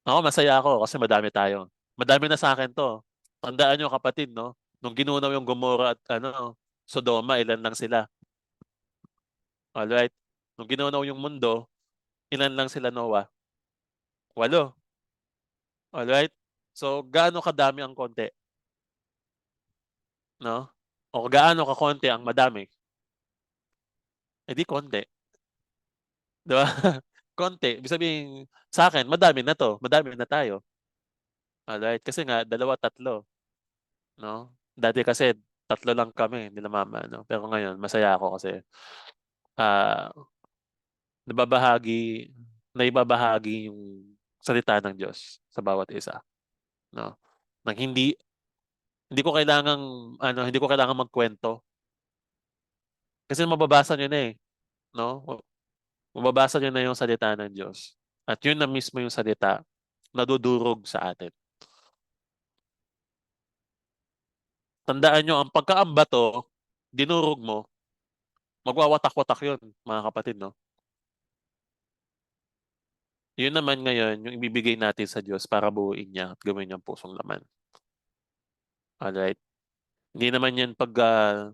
Ako masaya ako kasi madami tayo. Madami na sa'kin 'to. Tandaan niyo, kapatid, 'no, nung ginunaw yung Gomorrah at ano, Sodoma, ilan lang sila, alright? Nung ginunaw yung mundo, ilan lang sila, Noah? 8, alright? So, gaano kadami ang konti, no? O gaano kakonti ang madami? Eh di konti, 'di ba? Konti, ibig sabihin sa akin madami na 'to, madami na tayo. Alright, kasi nga dalawa, tatlo, 'no? Dati kasi tatlo lang kami nila mama 'no, pero ngayon masaya ako kasi, ah, nababahagi naibabahagi yung salita ng Diyos sa bawat isa, 'no? Nang hindi ko kailangang hindi ko kailangang magkuwento kasi mababasa niyo na, eh, 'no? Mababasa niyo na yung salita ng Diyos at yun na mismo yung salita na dudurog sa atin. Tandaan niyo ang pagka ang bato dinurog mo, magwawatak-watak yun mga kapatid 'no? Yun naman ngayon yung ibibigay natin sa Diyos para buuin niya at gawin niyang pusong laman, alright? Hindi naman yan pagka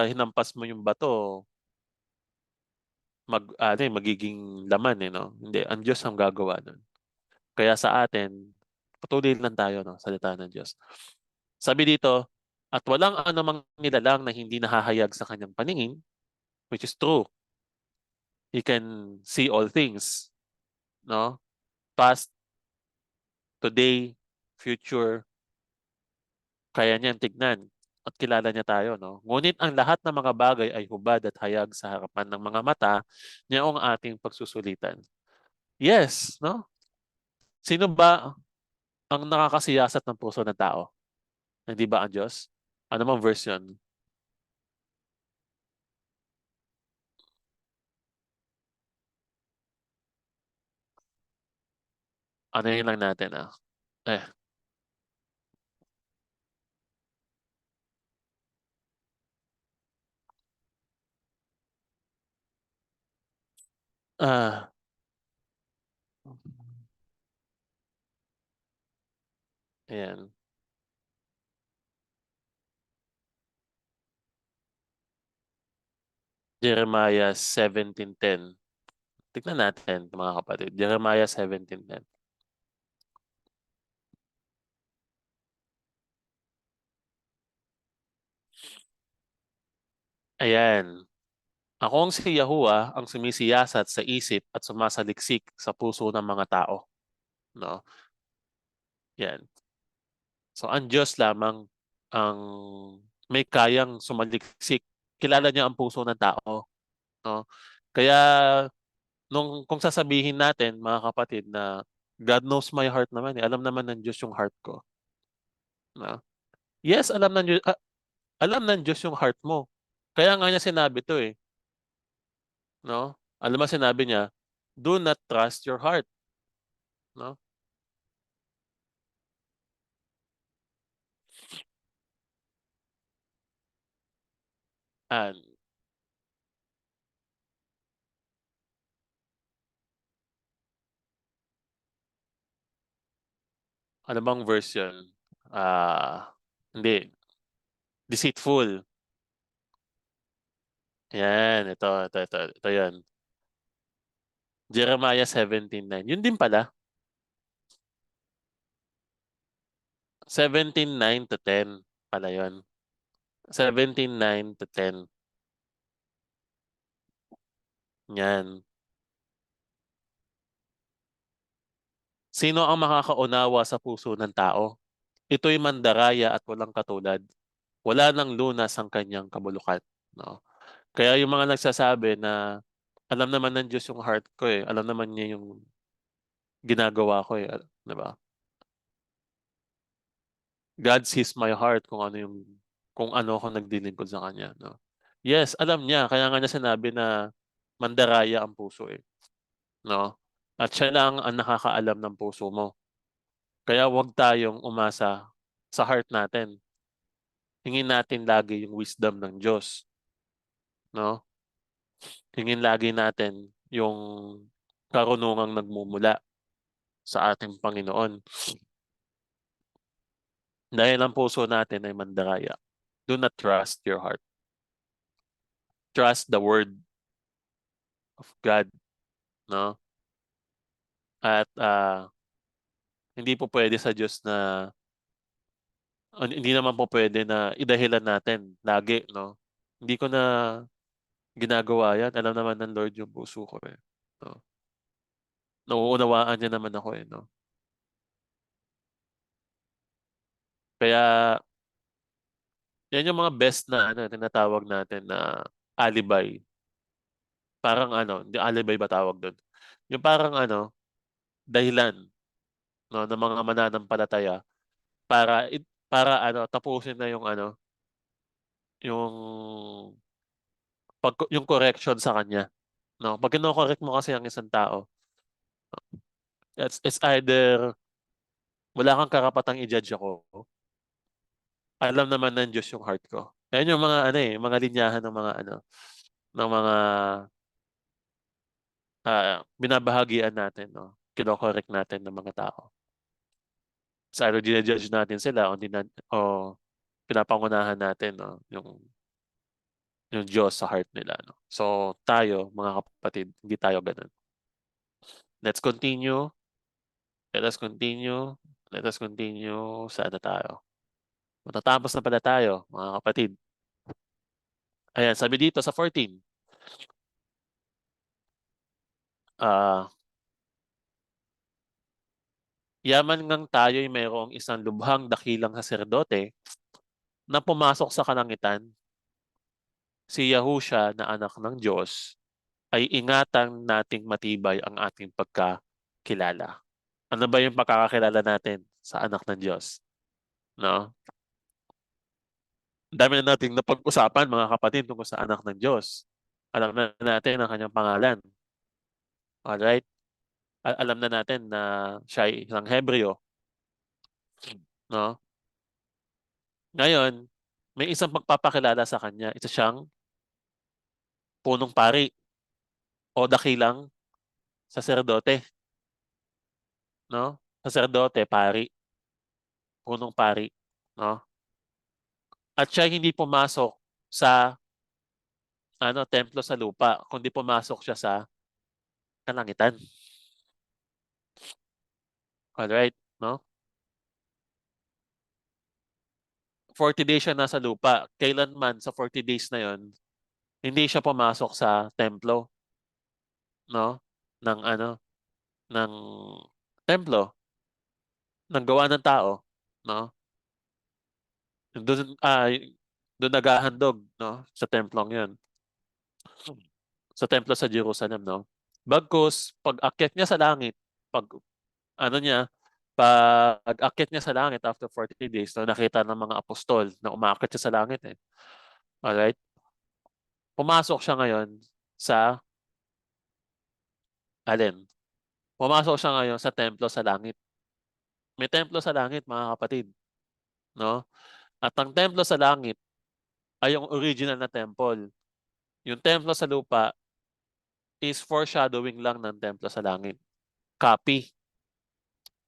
hinampas mo yung bato magiging laman, eh, 'no? Hindi, ang Diyos ang gagawa nun. Kaya sa atin, patuloy lang tayo 'no, salita ng Diyos. Sabi dito, "At walang anumang nilalang na hindi nahahayag sa kanyang paningin," which is true. He can see all things, 'no? Past, today, future, kaya niyang tignan at kilala niya tayo, 'no? Ngunit ang lahat ng mga bagay ay hubad at hayag sa harapan ng mga mata niyang ating pagsusulitan. Yes, 'no? Sino ba ang nakakasiyasat ng puso ng tao? Hindi ba ang Diyos? Ano bang verse yun? Ano yun lang natin, ah. Eh, ah, ayan. Jeremiah 17:10. Tignan natin mga kapatid. Jeremiah 17:10. Ayan. Akong si Yahuwah ang sumisiyasat sa isip at sumasaliksik sa puso ng mga tao. No? Yan. So ang Diyos lamang ang may kayang sumaliksik. Kilala niya ang puso ng tao. No? Kaya kung sasabihin natin mga kapatid na God knows my heart naman eh. Alam naman ng Diyos yung heart ko. No? Yes, alam ng Diyos yung heart mo. Kaya nga niya sinabi to eh. No? Alam mo sinabi niya, do not trust your heart. No? And ano bang verse yun? Hindi. Deceitful. Yan, ito yan. Jeremiah 17:9. Yun din pala. 17:9 to 10 pala yun. 17:9 to 10. Yan. Sino ang makakaunawa sa puso ng tao? Ito'y mandaraya at walang katulad. Wala nang lunas ang kanyang kabulukan. No? Kaya yung mga nagsasabi na alam naman ng Diyos yung heart ko eh. Alam naman niya yung ginagawa ko eh. 'Di ba? God sees my heart kung ano ako nagdilingkod sa kanya, no? Yes, alam niya kaya nga niya sinabi na mandaraya ang puso eh, 'no? At siya lang ang nakakaalam ng puso mo. Kaya huwag tayong umasa sa heart natin. Hingin natin lagi yung wisdom ng Diyos, 'no? Hingin lagi natin yung karunungang nagmumula sa ating Panginoon. Dahil ang puso natin ay mandaraya. Do not trust your heart. Trust the word of God, no? At Hindi po pwede sa Diyos na hindi naman po pwede na idahilan natin lagi, no? Hindi ko na ginagawa yan. Alam naman ng Lord yung puso ko eh. No? Nauunawaan niya naman ako eh, no? Kaya yan yung mga best na ano, tinatawag natin na alibay. Parang ano, hindi alibay ba tawag doon? Yung parang ano, dahilan no, ng mga mananampalataya para ano, tapusin na yung ano, yung yung correction sa kanya. No, pag kino-correct mo kasi ang isang tao, it's either wala kang karapatang i-judge ako. Alam naman ng Diyos yung heart ko. Ayan yung mga ano eh, mga linyahan ng mga ano, ng mga binabahagian natin, no? Kino-correct natin ng mga tao. Sa ano, dinajudge natin sila o pinapangunahan natin, no? Yung Diyos sa heart nila, no? So, tayo, mga kapatid, hindi tayo ganun. Let's continue. Let us continue. Let us continue. Saan na tayo? Matatapos na pala tayo, mga kapatid. Ayan, sabi dito sa 14. Ah, yaman ngang tayo'y mayroong isang lubhang dakilang saserdote na pumasok sa kalangitan, si Yahusha na anak ng Diyos, ay ingatan nating matibay ang ating pagkakilala. Ano ba yung pagkakakilala natin sa anak ng Diyos? No? Ang dami na nating napag-usapan mga kapatid tungkol sa anak ng Diyos. Alam na natin ang kanyang pangalan. Alright? Alam na natin na siya ay isang Hebreo. No? Ngayon, may isang pagpapakilala sa kanya. Isa siyang punong pari o dakilang saserdote. No? Saserdote, pari, punong pari. No? At siya hindi pumasok sa ano templo sa lupa, kundi pumasok siya sa kalangitan. Alright? No? 40 days siya nasa lupa. Kailanman sa 40 days na yon, hindi siya pumasok sa templo, no? Ng ano, ng templo, ng gawa ng tao, no? Doon doon naghahandog, no? Sa templong 'yon. Sa templo sa Jerusalem, no? Bagkus pag akyat niya sa langit, pag ano niya, pag akyat niya sa langit after 40 days, no, nakita ng mga apostol na umaakyat siya sa langit eh. Alright? Pumasok siya ngayon sa alin? Pumasok siya ngayon sa templo sa langit. May templo sa langit, mga kapatid, no? At ang templo sa langit ay yung original na temple. Yung templo sa lupa is foreshadowing lang ng templo sa langit. Copy,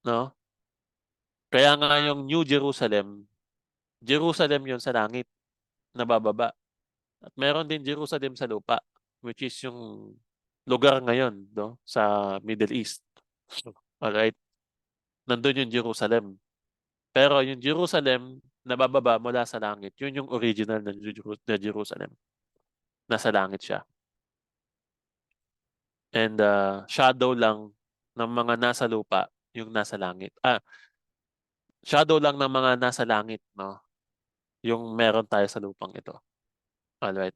no? Kaya nga yung New Jerusalem, Jerusalem yun sa langit na bababa. At meron din Jerusalem sa lupa, which is yung lugar ngayon, no? Sa Middle East. Alright? Nandun yung Jerusalem. Pero yung Jerusalem na bababa mula sa langit, yun yung original na Jerusalem. Nasa langit siya. And shadow lang ng mga nasa lupa yung nasa langit. Shadow lang ng mga nasa langit, no? Yung meron tayo sa lupang ito. Alright.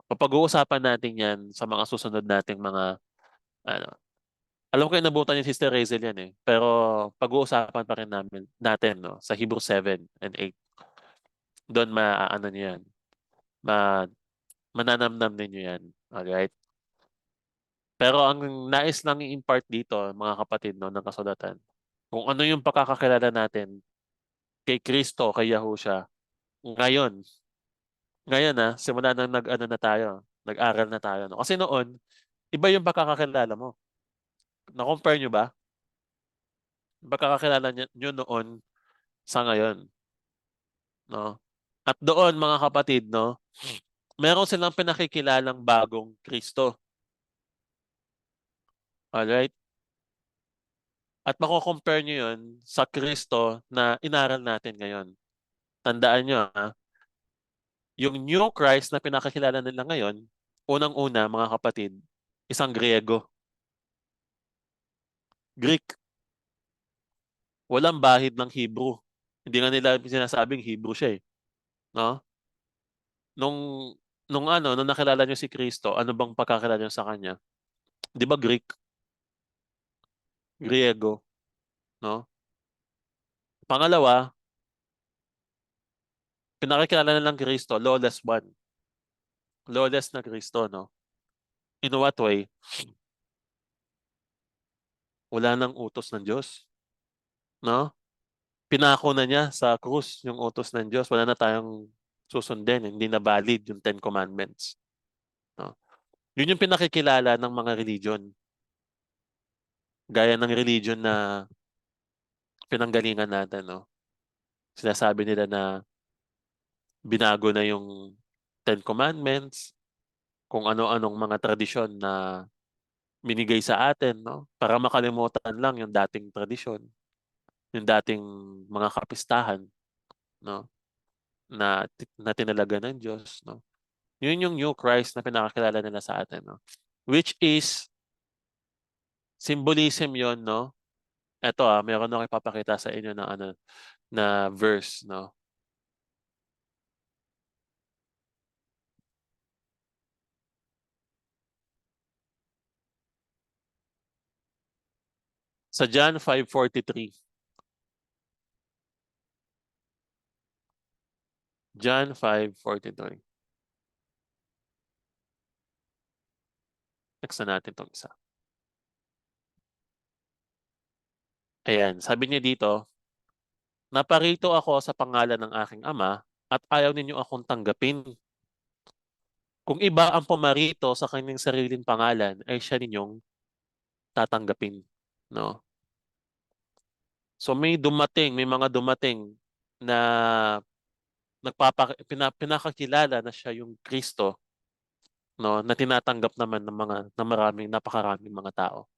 Papag-uusapan natin yan sa mga susunod nating mga ano. Alam ko inabutan ni Sister Razel yan eh. Pero pag-uusapan pa rin natin no, sa Hebrew 7 and 8. Doon maaano niyo yan. Ma, mananamnam ninyo yan. Alright? Pero ang nais lang i-impart dito, mga kapatid no, ng kasulatan, kung ano yung pagkakakilala natin kay Kristo, kay Yahusha, ngayon, ngayon simula nang nag-ano na tayo, nag-aral na tayo. No? Kasi noon, iba yung pagkakakilala mo. Na-compare nyo ba? Yung pagkakakilala nyo noon sa ngayon. No? At doon, mga kapatid, no, meron silang pinakikilalang bagong Kristo. Alright? At mako-compare niyo 'yun sa Kristo na inaral natin ngayon. Tandaan niyo, yung new Christ na pinakakilala nila ngayon, unang-una mga kapatid, isang Griego, Greek, walang bahid ng Hebrew. Hindi nga nila sinasabing Hebrew siya eh, no? Nung nung nakilala niyo si Kristo, ano bang pagkakilala niyo sa kanya? 'Di ba Greek, Griego, no? Pangalawa, pinakikilala nilang Kristo, lawless one. Lawless na Kristo, no? In what way? Wala nang utos ng Diyos, no? Pinako na niya sa krus yung utos ng Diyos. Wala na tayong susundin. Hindi na valid yung Ten Commandments. No? Yun yung pinakikilala ng mga religion. Gaya ng religion na pinanggalingan natin. No? Sinasabi nila na binago na yung Ten Commandments, kung ano-anong mga tradisyon na binigay sa atin, no? Para makalimutan lang yung dating tradisyon, yung dating mga kapistahan, no? Na tinalaga ng Diyos, no? Yun yung new Christ na pinakakilala nila sa atin, no? Which is symbolism yon, no? Ito meron ako ipapakita sa inyo na na verse, no? Sa John 5:43. John 5:43. Next na natin tong isa. Ayan, sabi niya dito, naparito ako sa pangalan ng aking ama at ayaw ninyo akong tanggapin. Kung iba ang pumarito sa kanyang sariling pangalan, ay siya ninyong tatanggapin, no? So may mga dumating na pinakakilala na siya yung Kristo, no, na tinatanggap naman napakaraming mga tao.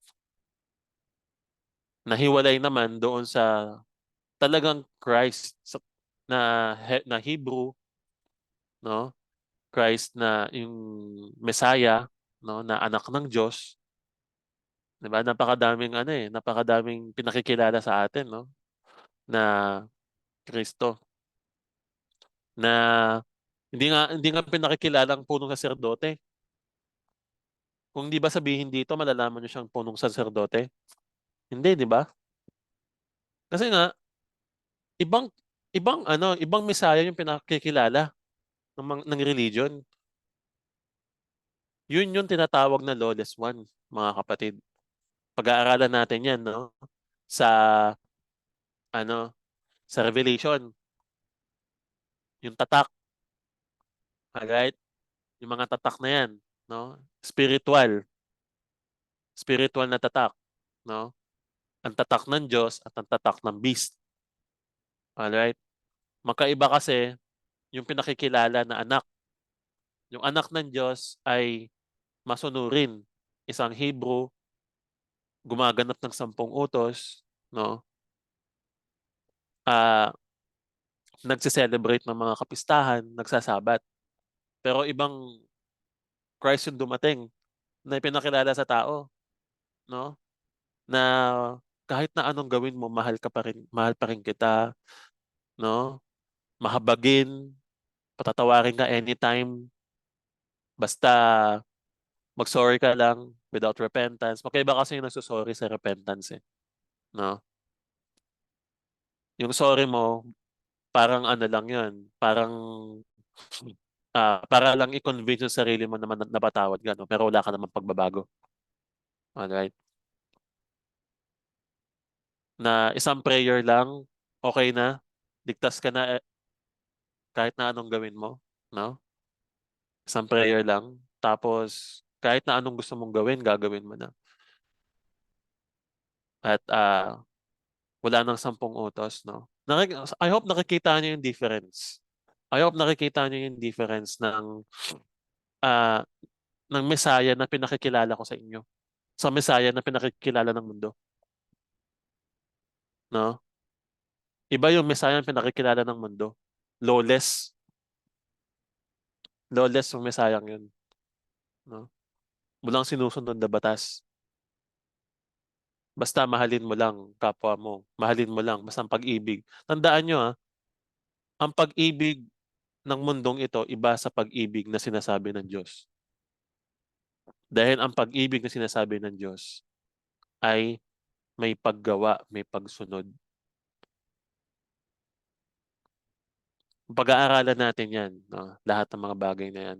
Nahiwalay naman doon sa talagang Christ na Hebrew, no? Christ na yung Messiah, no, na anak ng Diyos, 'di ba? Napakadaming pinakikilala sa atin, no, na Kristo na hindi nga pinakikilalang punong saserdote. Kung di ba sabihin dito, malalaman niyo siyang punong saserdote. Hindi, di ba? Kasi nga, ibang, ibang Messiah yung pinakikilala ng religion. Yun yung tinatawag na lawless one, mga kapatid. Pag-aaralan natin yan, no? Sa, ano, sa Revelation, yung tatak, alright? Yung mga tatak na yan, no? Spiritual na tatak, no? Ang tatak ng Diyos at ang tatak ng beast. Alright? Magkaiba kasi yung pinakikilala na anak. Yung anak ng Diyos ay masunurin. Isang Hebrew, gumaganap ng 10 utos, no? Ah, nagse-celebrate ng mga kapistahan, nagsasabat. Pero ibang Christ yung dumating na pinakilala sa tao, no? Na kahit na anong gawin mo, mahal pa rin kita, no? Mahabagin, patatawarin ka anytime, basta mag-sorry ka lang without repentance. Magkaiba kasi yung nagsusorry sa repentance eh, no? Yung sorry mo, parang ano lang yun, para lang i-convince yung sarili mo naman na napatawad ka, no? Pero wala ka naman pagbabago. Alright? Na isang prayer lang, okay na, ligtas ka na kahit na anong gawin mo, no? Isang prayer lang, tapos kahit na anong gusto mong gawin, gagawin mo na. At wala nang 10 utos, no? I hope nakikita niyo yung difference. I hope nakikita niyo yung difference ah, ng Messiah na pinakikilala ko sa inyo sa Messiah na pinakikilala ng mundo. no? Iba yung Mesayang pinakikilala ng mundo. Lawless. Lawless yung Mesayang yun, no? Walang sinusunod na batas. Basta mahalin mo lang kapwa mo. Mahalin mo lang. Basta ang pag-ibig. Tandaan nyo ang pag-ibig ng mundong ito iba sa pag-ibig na sinasabi ng Diyos. Dahil ang pag-ibig na sinasabi ng Diyos ay may paggawa, may pagsunod. Pag-aaralan natin yan, no? Lahat ng mga bagay na yan.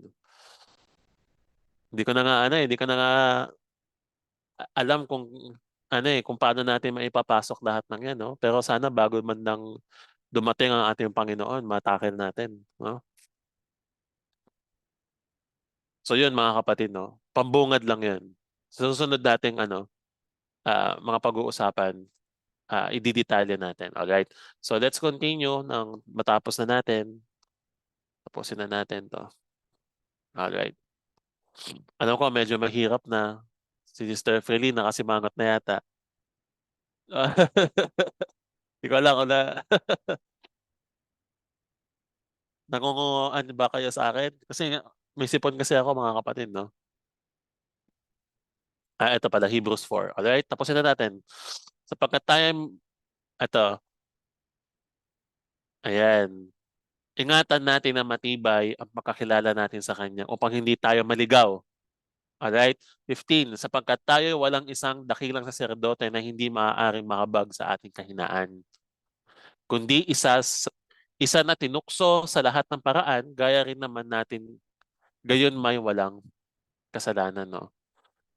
Hindi ko na nga, hindi ko na nga alam kung, kung paano natin maipapasok lahat ng yan, no? Pero sana bago man lang dumating ang ating Panginoon, matakil natin, no? So yun mga kapatid, no? Pambungad lang yan. Sa susunod nating mga pag-uusapan, ididetalye natin. Alright? So let's continue nang matapos na natin. Tapusin na natin to. Alright. Alam ko medyo mahirap na si Sister Freely nakasimangot na yata. Hindi ko alam kung nakunguan ba kayo sa akin? Kasi may sipon kasi ako mga kapatid, no? Ito pala, Hebrews 4. Alright, tapusin na natin. Sapagkat tayo, ito, ayan. Ingatan natin na matibay ang pagkakilala natin sa Kanya upang hindi tayo maligaw. Alright? 15. Sapagkat tayo walang isang dakilang saserdote na hindi maaaring makabag sa ating kahinaan, kundi isa na tinukso sa lahat ng paraan, gaya rin naman natin gayon may walang kasalanan, no?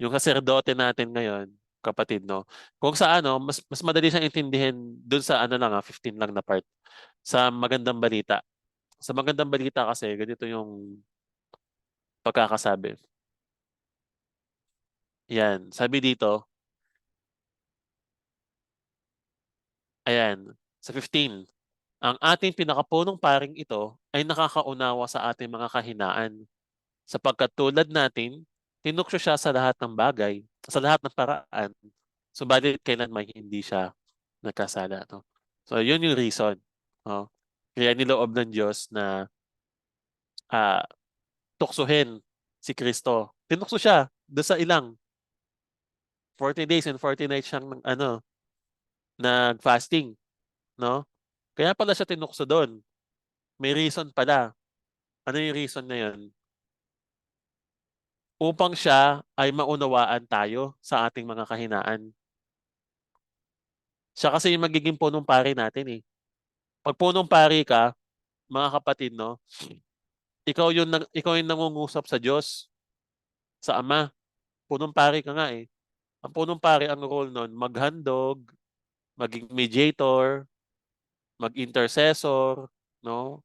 Yung saserdote natin ngayon, kapatid, no? Kung sa mas madali siyang intindihin dun sa 15 lang na part. Sa magandang balita. Sa magandang balita kasi, ganito yung pagkakasabi. Yan. Sabi dito, ayan, sa 15, ang ating pinakapunong paring ito ay nakakaunawa sa ating mga kahinaan, sapagkat tulad natin, tinuksyo siya sa lahat ng bagay, sa lahat ng paraan, subalit kailanman hindi siya nagkasala. No? So, yun yung reason. No? Kaya niloob ng Diyos na ah, tuksuhin si Kristo. Tinukso siya doon sa ilang 40 days and 40 nights siyang nag-fasting. No? Kaya pala siya tinukso doon. May reason pala. Ano yung reason na yun? Upang siya ay maunawaan tayo sa ating mga kahinaan. Siya kasi yung magiging punong pari natin eh. Pag punong pari ka, mga kapatid, no, ikaw yung nangungusap sa Diyos, sa Ama. Punong pari ka nga eh. Ang punong pari, ang role nun, maghandog, maging mediator, mag-intercessor, no?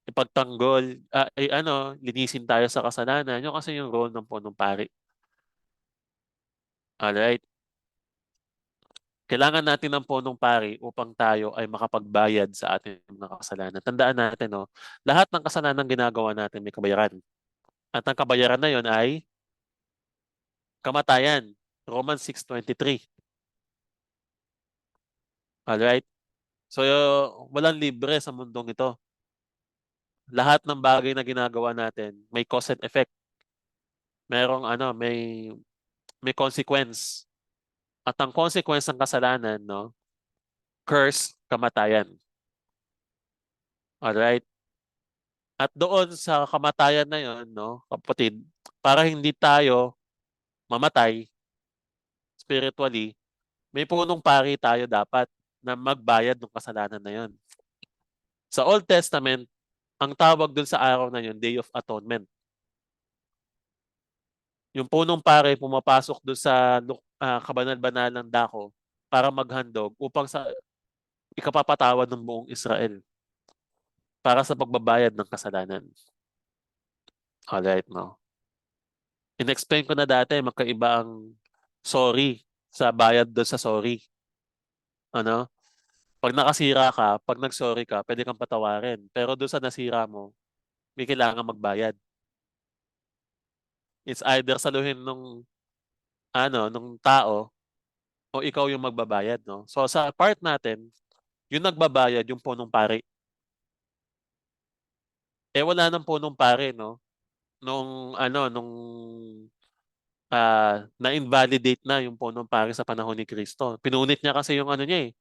Ipagtanggol, linisin tayo sa kasalanan. Yun kasi yung role ng punong pari. Alright? Kailangan natin ng punong pari upang tayo ay makapagbayad sa ating mga kasalanan. Tandaan natin, no? Lahat ng kasalanan ginagawa natin may kabayaran. At ang kabayaran na yon ay kamatayan. Romans 6:23. Alright? So, walang libre sa mundong ito. Lahat ng bagay na ginagawa natin may cause and effect. Merong may consequence. At ang consequence ng kasalanan, no? Curse, kamatayan. Alright? At doon sa kamatayan na yon, no, kapatid, para hindi tayo mamatay spiritually, may punong pari tayo dapat na magbayad ng kasalanan na yon. Sa Old Testament, ang tawag dun sa araw na yon, Day of Atonement. Yung punong pari pumapasok dun sa kabanal-banalang dako para maghandog upang sa ikapapatawad ng buong Israel para sa pagbabayad ng kasalanan. Alright, no? In-explain ko na dati, magkaiba ang sorry sa bayad doon sa sorry. Ano? Pag nakasira ka, pag nag-sorry ka, pwede kang patawarin. Pero doon sa nasira mo, may kailangan magbayad. It's either saluhin nung tao o ikaw yung magbabayad, 'no? So, sa part natin, yung nagbabayad yung punong pari. Eh, wala ng punong pari 'no, nung na-invalidate na yung punong pari sa panahon ni Cristo. Pinunit niya kasi yung ano niya,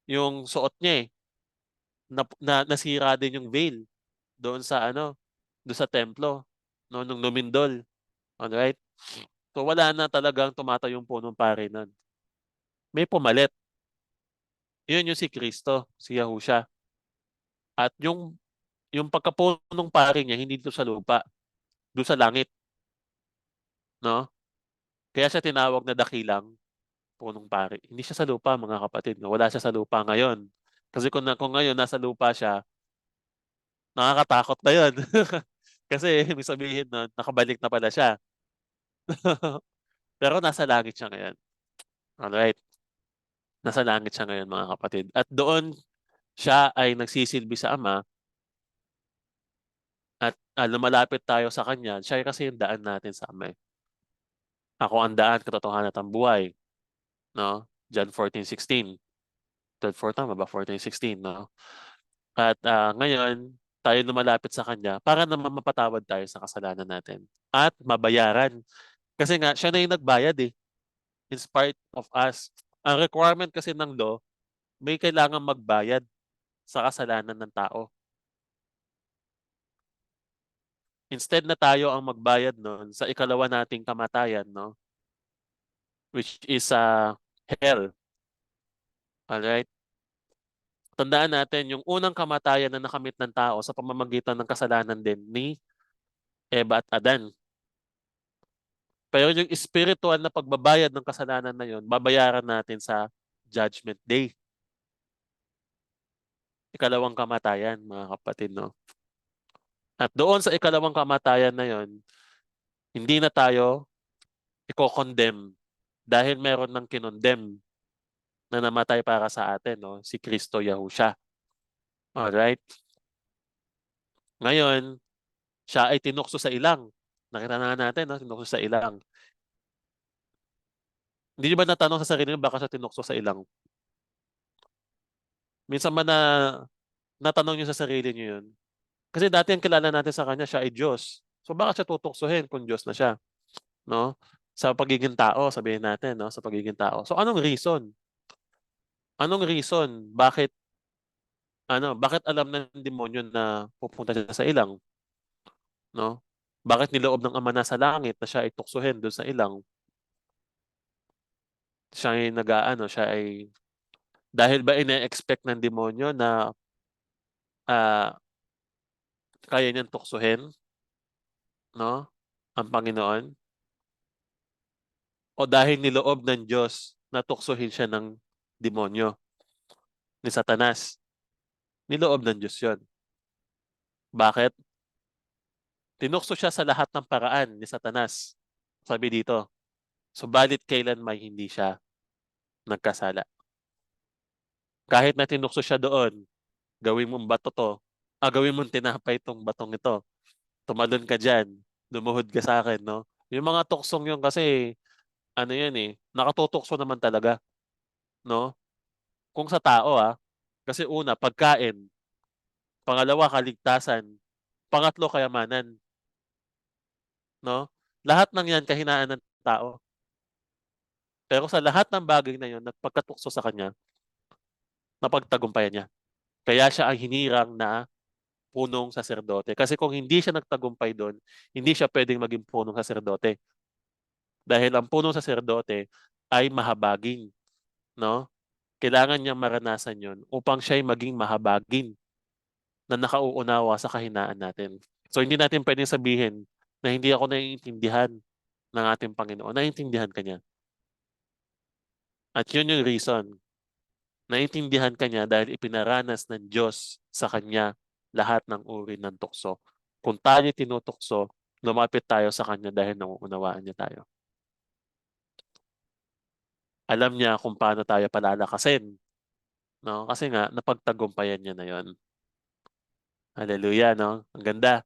yung suot niya, nasira din yung veil doon sa ano, doon sa templo 'no, nung lumindol, alright? So, wala na talagang tumatayong punong pari nun. May pumalit, yun yung si Cristo, si Yahushua. At yung pagkapunong pari niya hindi dito sa lupa, dun sa langit, 'no? Kaya siya tinawag na dakilang punong pari. Hindi siya sa lupa mga kapatid 'no, wala siya sa lupa ngayon. Kasi kung ngayon nasa lupa siya, nakakatakot na yun. Kasi ibig sabihin nun nakabalik na pala siya. Pero nasa langit siya ngayon, alright? Nasa langit siya ngayon mga kapatid at doon siya ay nagsisilbi sa Ama at, lumalapit tayo sa kanya, siya kasi yung daan natin sa Ama, eh. "Ako ang daan, katotohanan at ang buhay." 'No? John 14:16. 12:4 tama ba? 14:16 'no? At, ngayon tayo lumalapit sa kanya para naman mapatawad tayo sa kasalanan natin at mabayaran. Kasi nga siya na yung nagbayad, eh, in spite of us. Ang requirement kasi ng law, may kailangang magbayad sa kasalanan ng tao. Instead na tayo ang magbayad nun sa ikalawa nating kamatayan 'no, which is, hell, alright? Tandaan natin yung unang kamatayan na nakamit ng tao sa pamamagitan ng kasalanan din ni Eva at Adan. Pero yung spiritual na pagbabayad ng kasalanan na yun, babayaran natin sa Judgment Day, ikalawang kamatayan mga kapatid 'no. At doon sa ikalawang kamatayan na yun, hindi na tayo iko-condemn dahil meron ng kinondemn na namatay para sa atin 'no, si Kristo Yahushua, alright? Ngayon, siya ay tinukso sa ilang. Nakita na natin 'no, tinukso sa ilang. Hindi niyo ba natanong sa sarili niyo bakit siya tinukso sa ilang? Minsan ba natanong niyo sa sarili niyo yun? Kasi dati ang kilala natin sa kanya siya ay Diyos. So bakit siya tutuksohin kung Diyos na siya, 'no? Sa pagiging tao sabihin natin 'no, sa pagiging tao. So anong reason? Anong reason bakit alam ng demonyo na pupunta siya sa ilang, 'no? Bakit niloob ng Ama na sa langit na siya ay tuksohin dun sa ilang? Siya ay dahil ba ine-expect ng demonyo na, ah, kaya niyang tuksohin, 'no, ang Panginoon? O dahil niloob ng Diyos na tuksohin siya ng demonyo, ni Satanas? Niloob ng Diyos 'yun. Bakit? Tinukso siya sa lahat ng paraan ni Satanas, sabi dito, subalit kailanman hindi siya nagkasala. Kahit na tinukso siya doon, gawin mong bato 'to, gawin mong tinapay 'tong batong ito, tumalon ka diyan, lumuhod ka sa'kin 'no. Yung mga tuksong yun kasi ano yan, eh, nakatutukso naman talaga 'no, kung sa tao, kasi una pagkain, pangalawa kaligtasan, pangatlo kayamanan 'no. Lahat ng yan kahinaan ng tao, pero sa lahat ng bagay na yun at pagkatukso sa kanya, napagtagumpayan niya. Kaya siya ang hinirang na punong saserdote, kasi kung hindi siya nagtagumpay dun, hindi siya puwedeng maging punong saserdote. Dahil ang punong saserdote ay mahabagin 'no, kailangan niyang maranasan yun upang siya'y maging mahabagin na nakauunawa sa kahinaan natin. So hindi natin puwedeng sabihin na hindi ako naiintindihan ng ating Panginoon, naiintindihan ka niya. At yun yung reason, naintindihan ka niya dahil ipinaranas ng Diyos sa kanya lahat ng uri ng tukso. Kung tayo'y tinutukso, lumapit tayo sa kanya dahil nauunawaan niya tayo. Alam niya kung paano tayo palalakasin 'no, kasi nga napagtagumpayan niya na yun. Hallelujah 'no, ang ganda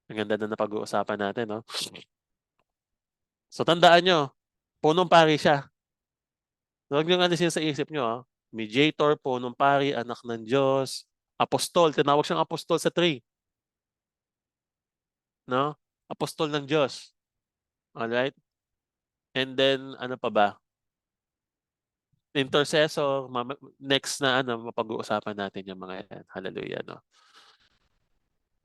ng napag-uusapan natin 'no. So tandaan niyo, punong pari siya, Huwag niyong alisin sa isip niyo, mediator, punong pari, anak ng Diyos, apostol, tinawag siyang apostol sa 3, no? Apostol ng Diyos. Alright? And then, ano pa ba? Intercessor, next na mapag-uusapan natin yung mga yan. Hallelujah, no?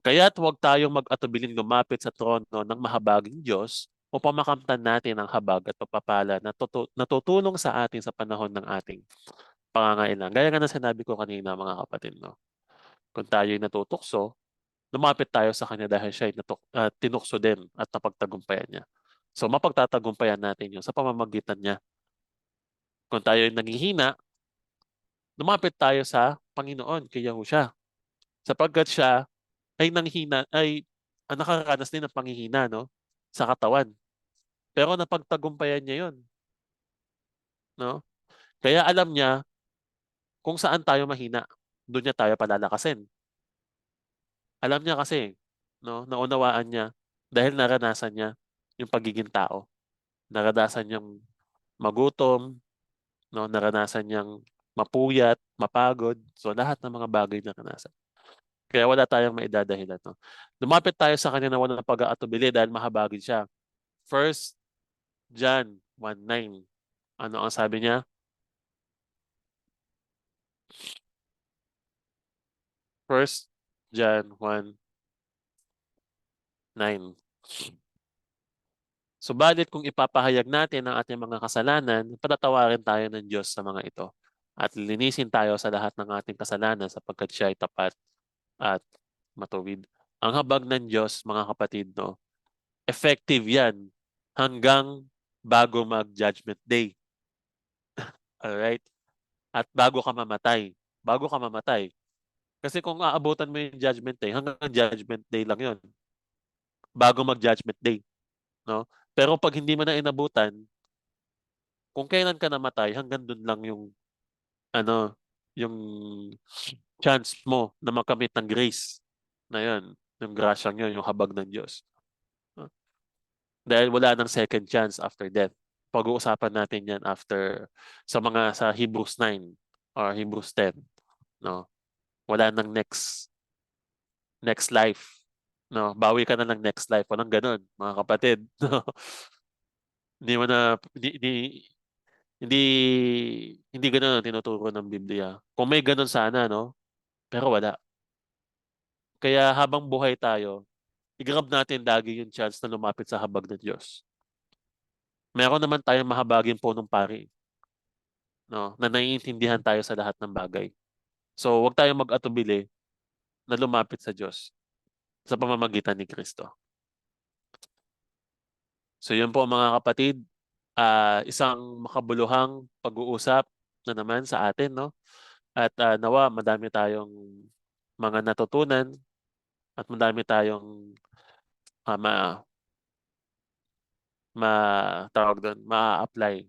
Kaya't huwag tayong mag-atubiling lumapit sa trono ng mahabaging Diyos upang makamtan natin ang habag at pagpapala na natutulong sa atin sa panahon ng ating pangangailangan. Gaya nga ng sinabi ko kanina, mga kapatid, no? Kung tayo'y natutukso, lumapit tayo sa Kanya dahil siya'y tinukso din at napagtagumpayan niya. So mapagtatagumpayan natin yun sa pamamagitan niya. Kung tayo'y nanghihina, lumapit tayo sa Panginoon, kay Yahushua. Sapagkat siya ay nakaranas din ng panghihina, no? Sa katawan. Pero napagtagumpayan niya yun, no? Kaya alam niya kung saan tayo mahina. Doon niya tayo palalakasin. Alam niya kasi, no? Naunawaan niya dahil naranasan niya yung pagiging tao. Naranasan niyang magutom, no? Naranasan niyang mapuyat, mapagod. So lahat ng mga bagay na naranasan. Kaya wala tayong maidadahilan, no? Lumapit tayo sa kanya na walang pag-aatubili dahil mahabagin siya. First John 1:9. Ano ang sabi niya? First John 1:9. Subalit kung ipapahayag natin ang ating mga kasalanan, patatawarin tayo ng Diyos sa mga ito. At linisin tayo sa lahat ng ating kasalanan sapagkat siya ay tapat at matuwid. Ang habag ng Diyos, mga kapatid, no, effective yan hanggang bago mag-judgment day. Alright? At bago ka mamatay. Bago ka mamatay. Kasi kung aabutan mo yung judgment day, hanggang judgment day lang yon, bago mag-judgment day. No? Pero pag hindi mo na inabutan, kung kailan ka namatay, hanggang dun lang yung ano, yung chance mo na makamit ng grace na yun, yung grasyang yun, yung habag ng Diyos. No? Dahil wala nang second chance after death. Pag-uusapan natin yan after sa Hebrews 9 or Hebrews 10. No? Wala nang next life. No, bawi ka na ng next life. Walang ganun, mga kapatid. No? Hindi mo na hindi hindi ganun ang tinuturo ng Biblia. Kung may ganun sana, no? Pero wala. Kaya habang buhay tayo, i-grab natin lagi yung chance na lumapit sa habag ng Diyos. Meron naman tayong mahabagin punong pari, no? Na naiintindihan tayo sa lahat ng bagay. So, huwag tayong mag-atubili na lumapit sa Diyos sa pamamagitan ni Kristo. So, yun po mga kapatid, isang makabuluhang pag-uusap na naman sa atin, no? At nawa madami tayong mga natutunan at madami tayong uh, ma, tawag doon, ma-apply.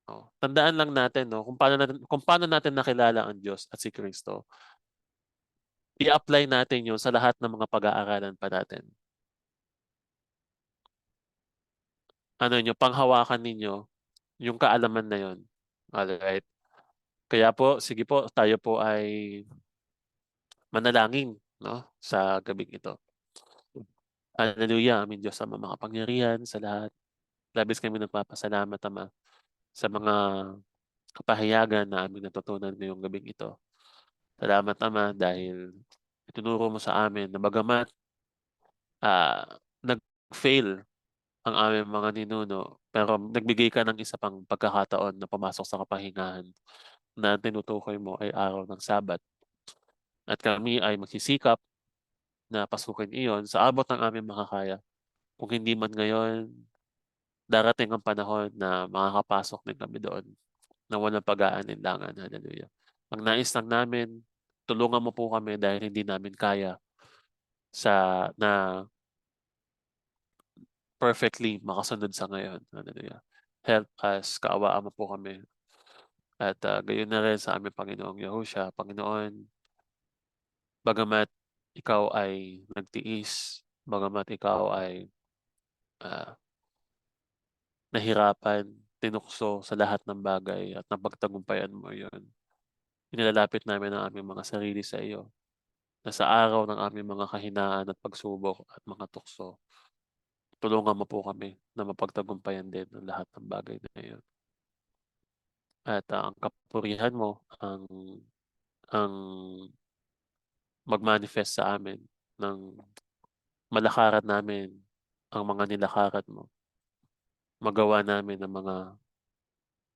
No? Tandaan lang natin, no, kung paano natin nakilala ang Diyos at si Kristo. I-apply natin 'yun sa lahat ng mga pag-aaralan pa natin. Ano niyo, panghawakan ninyo yung kaalaman na 'yon. Alright. Kaya po, sige po, tayo po ay manalangin, no, sa gabing ito. Hallelujah, aming Diyos Ama makapangyarihan sa lahat. Labis kami nagpapasalamat, Ama, sa mga kapahayagan na aming natutunan ngayong gabing ito. Salamat, Ama, dahil itinuro mo sa amin na bagamat nag-fail ang aming mga ninuno, pero nagbigay ka ng isa pang pagkakataon na pumasok sa kapahingahan na tinutukoy mo ay araw ng Sabat. At kami ay magsisikap na pasukin iyon sa abot ng aming makakaya. Kung hindi man ngayon, darating ang panahon na makakapasok din kami doon na walang pag-aalinlangan. Hallelujah. Ang nais lang namin, tulungan mo po kami dahil hindi namin kaya na perfectly makasunod sa ngayon. Hallelujah. Help us, kaawaan mo po kami. At gayon na rin sa aming Panginoong Yahushua. Panginoon, bagamat ikaw ay nagtiis, bagamat ikaw ay ah, nahirapan, tinukso sa lahat ng bagay at napagtagumpayan mo yon. Inilalapit namin ang aming mga sarili sa iyo, na sa araw ng aming mga kahinaan at pagsubok at mga tukso, tulungan mo po kami na mapagtagumpayan din ang lahat ng bagay na iyon. At ang kapurihan mo ang mag-manifest sa amin ng malakaran namin ang mga nilakaran mo, magawa namin ang mga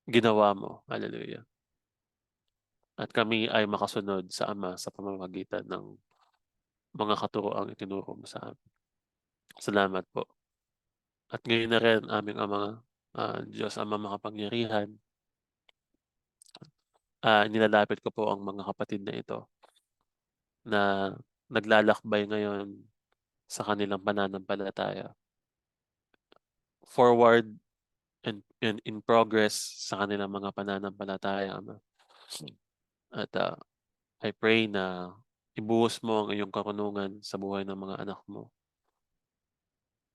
ginawa mo. Hallelujah. At kami ay makasunod sa Ama sa pamamagitan ng mga katuroang itinuro mo sa amin. Salamat po. At ngayon na rin aming Ama, Diyos Ama makapangyarihan, nilalapit ko po ang mga kapatid na ito na naglalakbay ngayon sa kanilang pananampalataya. Forward and in progress sa kanilang mga pananampalataya, Ama. At I pray na ibuhos mo ang iyong karunungan sa buhay ng mga anak mo.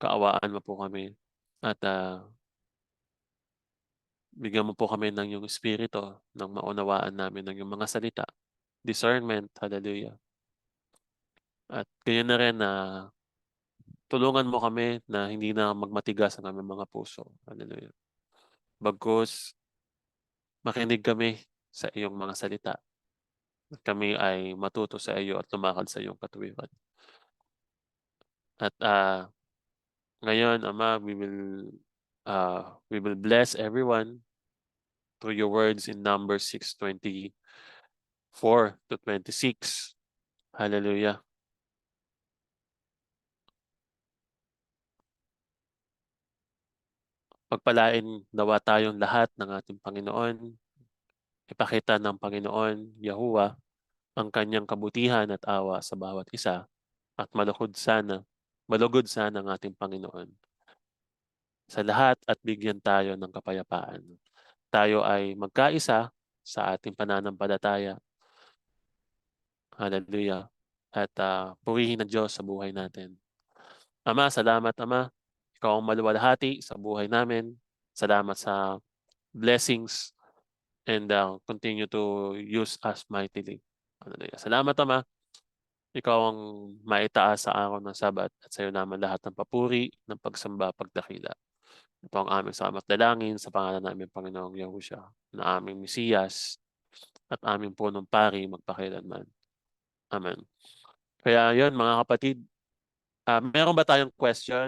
Kaawaan mo po kami at bigyan mo po kami ng iyong espiritu nang maunawaan namin ang iyong mga salita. Discernment, hallelujah. At ganyan na rin na tulungan mo kami na hindi na magmatigas ang aming mga puso. Hallelujah. Bagkus makinig kami sa iyong mga salita. At kami ay matuto sa iyo at lumakad sa iyong katuwiran. At ngayon, Ama, we will bless everyone through your words in Numbers 6:24-26. Hallelujah. Pagpalain nawa tayong lahat ng ating Panginoon. Ipakita ng Panginoon, Yahuwah, ang kanyang kabutihan at awa sa bawat isa at malugod sana ang ating Panginoon sa lahat at bigyan tayo ng kapayapaan. Tayo ay magkaisa sa ating pananampalataya. Hallelujah. At purihin ng Diyos sa buhay natin. Ama, salamat Ama. Ikaw ang maluwalhati sa buhay namin. Salamat sa blessings and continue to use us mightily. Hallelujah. Salamat Ama. Ikaw ang maitaas sa araw ng Sabat at sa iyo naman lahat ng papuri, ng pagsamba, pagdakila. Ito ang aming salamat dalangin sa pangalan namin Panginoong Yahushua na aming Mesiyas at aming punong pari magpakailanman. Amen. Kaya yun mga kapatid, meron ba tayong question?